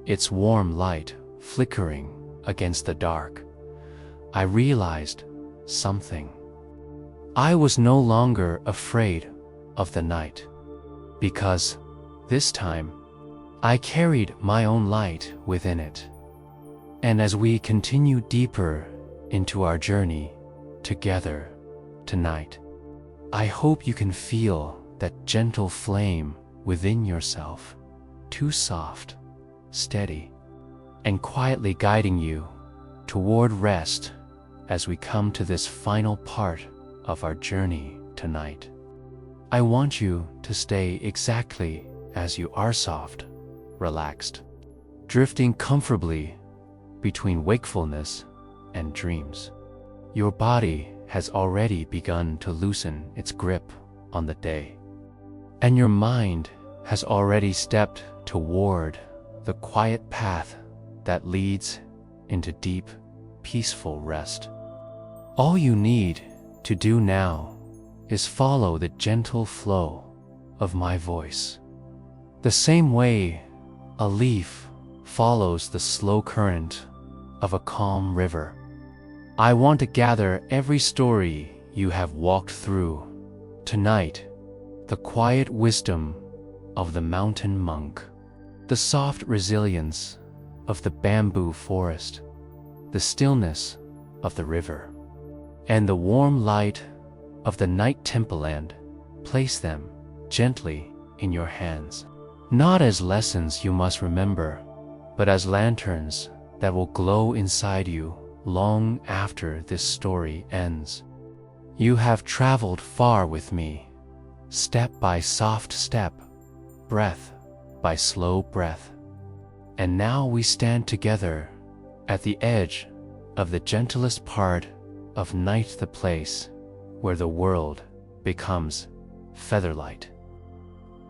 its warm light flickering against the dark, I realized something. I was no longer afraid of the night, because this time I carried my own light within it. And as we continue deeper into our journey together tonight, I hope you can feel that gentle flame within yourself, too soft, steady, and quietly guiding you toward rest as we come to this final part of our journey tonight. I want you to stay exactly as you are, soft, relaxed, drifting comfortably between wakefulness and dreams. Your body has already begun to loosen its grip on the day, and your mind has already stepped toward the quiet path that leads into deep, peaceful rest. All you need to do now is follow the gentle flow of my voice, the same way a leaf follows the slow current of a calm river. I want to gather every story you have walked through tonight, the quiet wisdom of the mountain monk, the soft resilience of the bamboo forest, the stillness of the river, and the warm light of the night temple, and place them gently in your hands, not as lessons you must remember, but as lanterns that will glow inside you long after this story ends. You have traveled far with me, step by soft step, breath by slow breath, and now we stand together at the edge of the gentlest part of night, the place where the world becomes featherlight,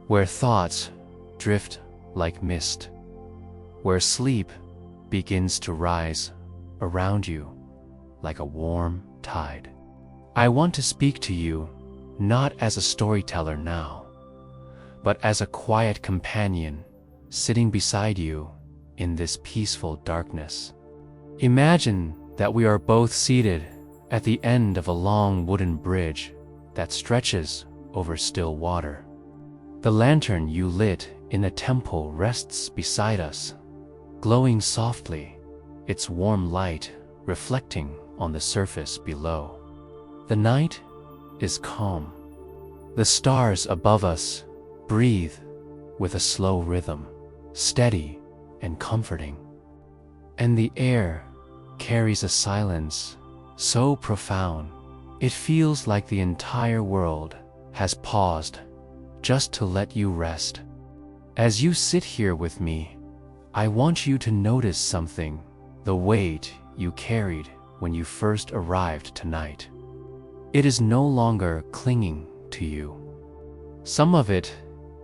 where thoughts drift like mist, where sleep begins to rise around you like a warm tide. I want to speak to you not as a storyteller now, but as a quiet companion sitting beside you in this peaceful darkness. Imagine that we are both seated at the end of a long wooden bridge that stretches over still water. The lantern you lit in the temple rests beside us, glowing softly, its warm light reflecting on the surface below. The night is calm. The stars above us breathe with a slow rhythm, steady and comforting. And the air carries a silence so profound, it feels like the entire world has paused just to let you rest. As you sit here with me, I want you to notice something, the weight you carried when you first arrived tonight. It is no longer clinging to you. Some of it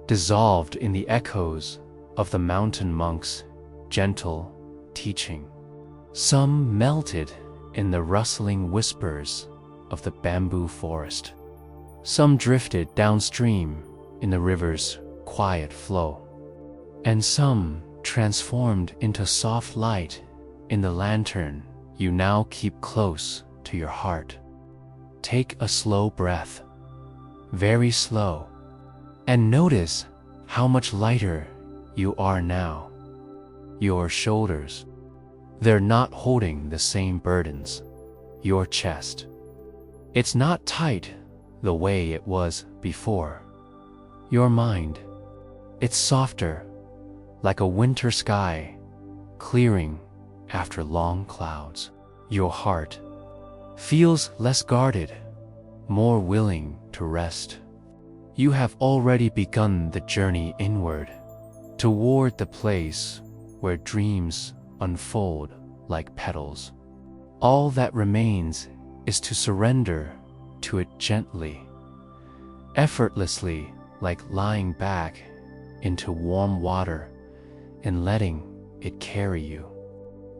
dissolved in the echoes of the mountain monk's gentle teaching. Some melted in the rustling whispers of the bamboo forest. Some drifted downstream in the river's quiet flow. And some transformed into soft light in the lantern you now keep close to your heart. Take a slow breath, very slow, and notice how much lighter you are now. Your shoulders, they're not holding the same burdens. Your chest, it's not tight the way it was before. Your mind, it's softer, like a winter sky, clearing after long clouds. Your heart feels less guarded, more willing to rest. You have already begun the journey inward, toward the place where dreams unfold like petals. All that remains is to surrender to it gently, effortlessly, like lying back into warm water and letting it carry you.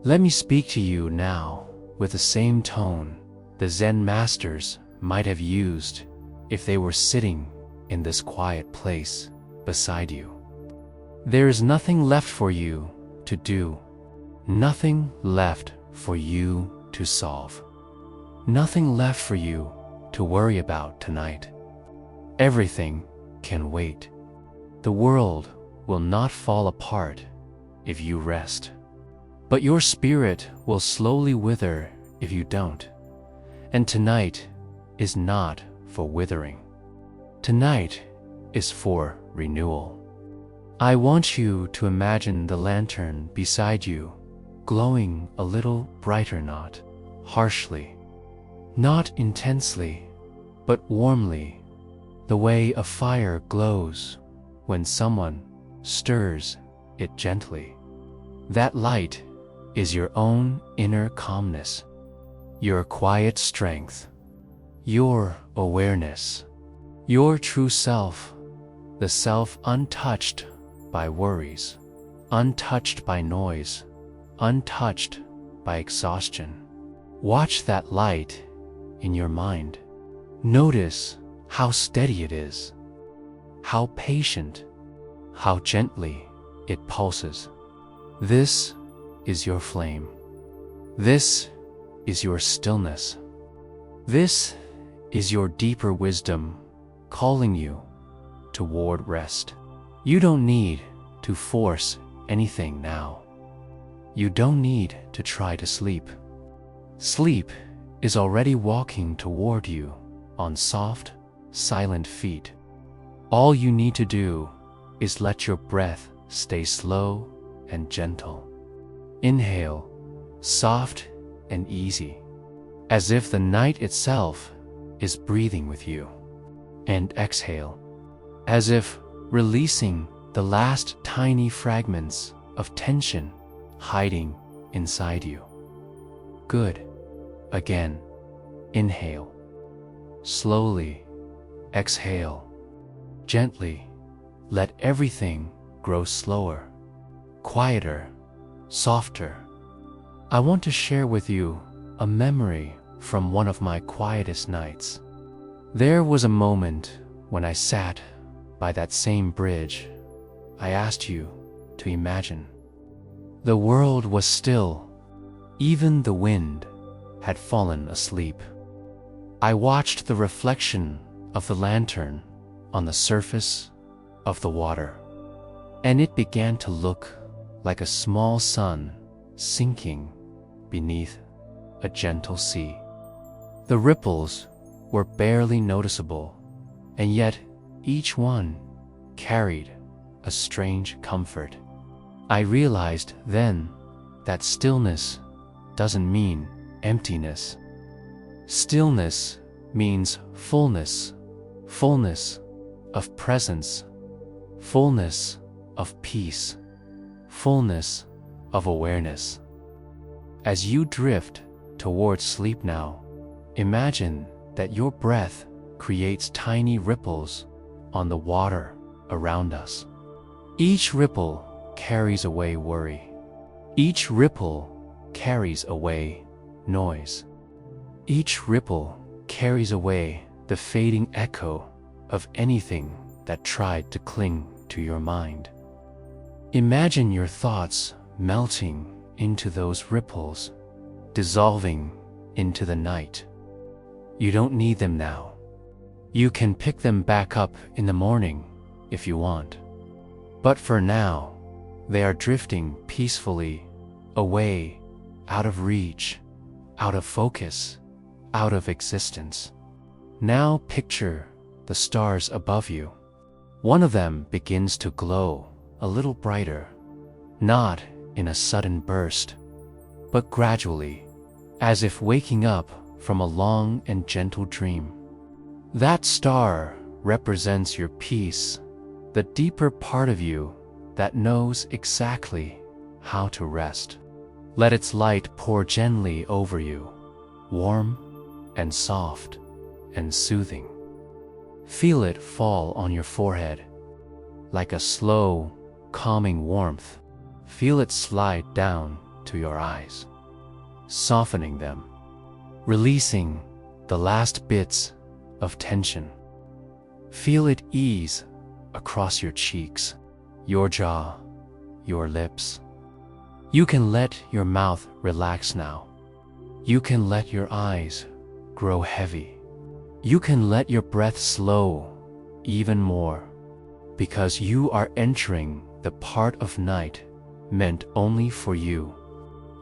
Let me speak to you now with the same tone the Zen Masters might have used if they were sitting in this quiet place beside you. There is nothing left for you to do, nothing left for you to solve, nothing left for you to worry about tonight. Everything can wait. The world will not fall apart if you rest, but your spirit will slowly wither if you don't. And tonight is not for withering. Tonight is for renewal. I want you to imagine the lantern beside you glowing a little brighter, not harshly, not intensely, but warmly, the way a fire glows when someone stirs it gently. That light is your own inner calmness, your quiet strength, your awareness, your true self, the self untouched by worries, untouched by noise, untouched by exhaustion. Watch that light in your mind. Notice how steady it is, how patient, how gently it pulses. This is your flame. This is your stillness. This is your deeper wisdom calling you toward rest. You don't need to force anything now. You don't need to try to sleep. Sleep is already walking toward you on soft, silent feet. All you need to do is let your breath stay slow and gentle. Inhale, soft and easy, as if the night itself is breathing with you. And exhale, as if releasing the last tiny fragments of tension hiding inside you. Good. Again, inhale. Slowly, exhale. Gently, let everything grow slower, quieter, softer. I want to share with you a memory from one of my quietest nights. There was a moment when I sat by that same bridge I asked you to imagine. The world was still, even the wind had fallen asleep. I watched the reflection of the lantern on the surface of the water, and it began to look like a small sun sinking beneath a gentle sea. The ripples were barely noticeable, and yet each one carried a strange comfort. I realized then that stillness doesn't mean emptiness. Stillness means fullness, fullness of presence, fullness of peace, fullness of awareness. As you drift towards sleep now, imagine that your breath creates tiny ripples on the water around us. Each ripple carries away worry. Each ripple carries away noise. Each ripple carries away the fading echo of anything that tried to cling to your mind. Imagine your thoughts melting into those ripples, dissolving into the night. You don't need them now. You can pick them back up in the morning if you want. But for now, they are drifting peacefully away, out of reach, out of focus, out of existence. Now picture the stars above you. One of them begins to glow a little brighter, not in a sudden burst, but gradually, as if waking up from a long and gentle dream. That star represents your peace, the deeper part of you that knows exactly how to rest. Let its light pour gently over you, warm, and soft and soothing. Feel it fall on your forehead like a slow, calming warmth. Feel it slide down to your eyes, softening them, releasing the last bits of tension. Feel it ease across your cheeks, your jaw, your lips. You can let your mouth relax now. You can let your eyes grow heavy. You can let your breath slow even more, because you are entering the part of night meant only for you.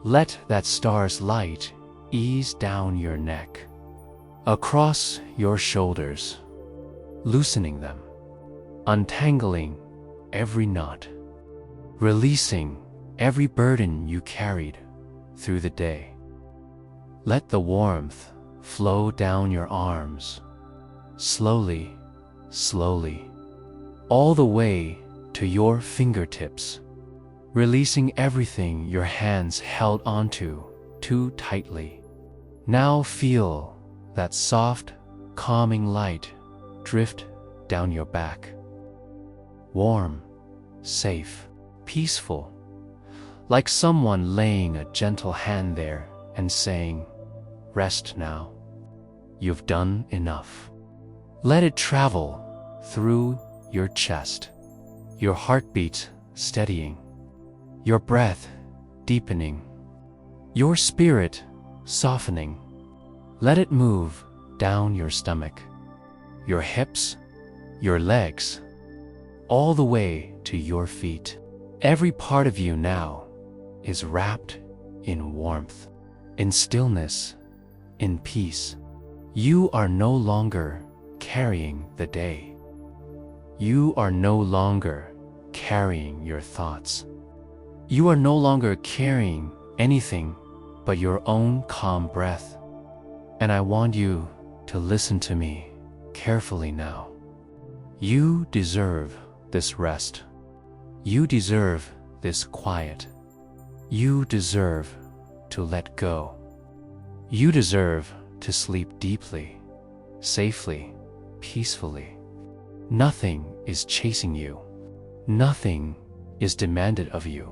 Let that star's light ease down your neck, across your shoulders, loosening them, untangling every knot, releasing every burden you carried through the day. Let the warmth flow down your arms, slowly, slowly, all the way to your fingertips, releasing everything your hands held onto too tightly. Now feel that soft, calming light drift down your back. Warm, safe, peaceful, like someone laying a gentle hand there and saying, "Rest now. You've done enough." Let it travel through your chest, your heartbeat steadying, your breath deepening, your spirit softening. Let it move down your stomach, your hips, your legs, all the way to your feet. Every part of you now is wrapped in warmth, in stillness, in peace. You are no longer carrying the day. You are no longer carrying your thoughts. You are no longer carrying anything but your own calm breath. And I want you to listen to me carefully now. You deserve this rest. You deserve this quiet. You deserve to let go. You deserve to sleep deeply, safely, peacefully. Nothing is chasing you. Nothing is demanded of you.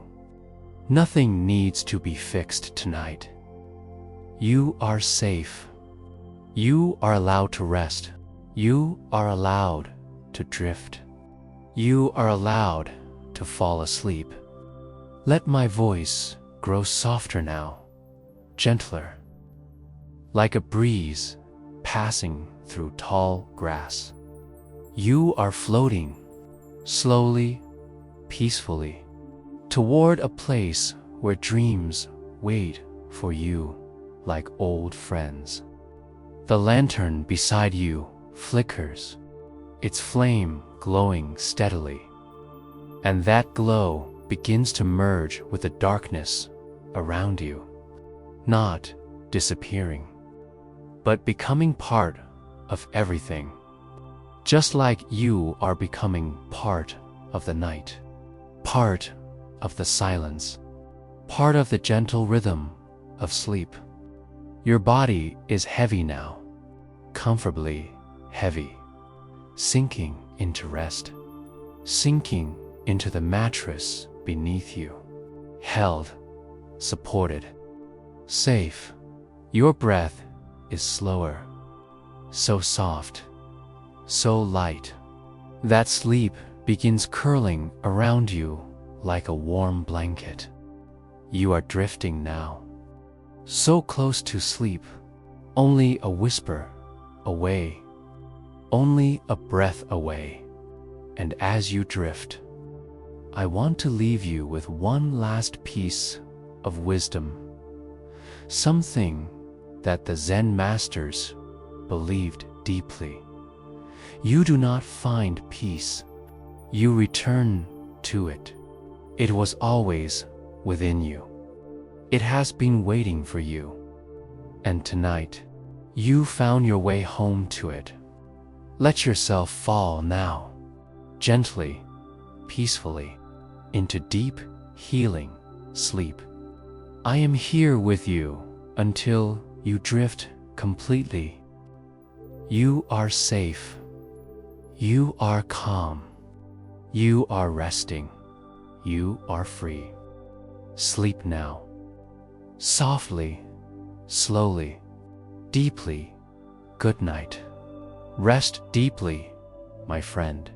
Nothing needs to be fixed tonight. You are safe. You are allowed to rest. You are allowed to drift. You are allowed to fall asleep. Let my voice grow softer now, gentler, like a breeze passing through tall grass. You are floating, slowly, peacefully, toward a place where dreams wait for you like old friends. The lantern beside you flickers, its flame glowing steadily, and that glow begins to merge with the darkness around you, not disappearing, but becoming part of everything, just like you are becoming part of the night, part of the silence, part of the gentle rhythm of sleep. Your body is heavy now, comfortably heavy, sinking into rest, sinking into the mattress beneath you, held, supported, safe. Your breath is slower, so soft, so light, that sleep begins curling around you like a warm blanket. You are drifting now, so close to sleep, only a whisper away, only a breath away. And as you drift, I want to leave you with one last piece of wisdom, something that the Zen Masters believed deeply. You do not find peace, you return to it. It was always within you. It has been waiting for you. And tonight, you found your way home to it. Let yourself fall now, gently, peacefully, into deep, healing sleep. I am here with you until you drift completely. You are safe. You are calm. You are resting. You are free. Sleep now. Softly, slowly, deeply. Good night. Rest deeply, my friend.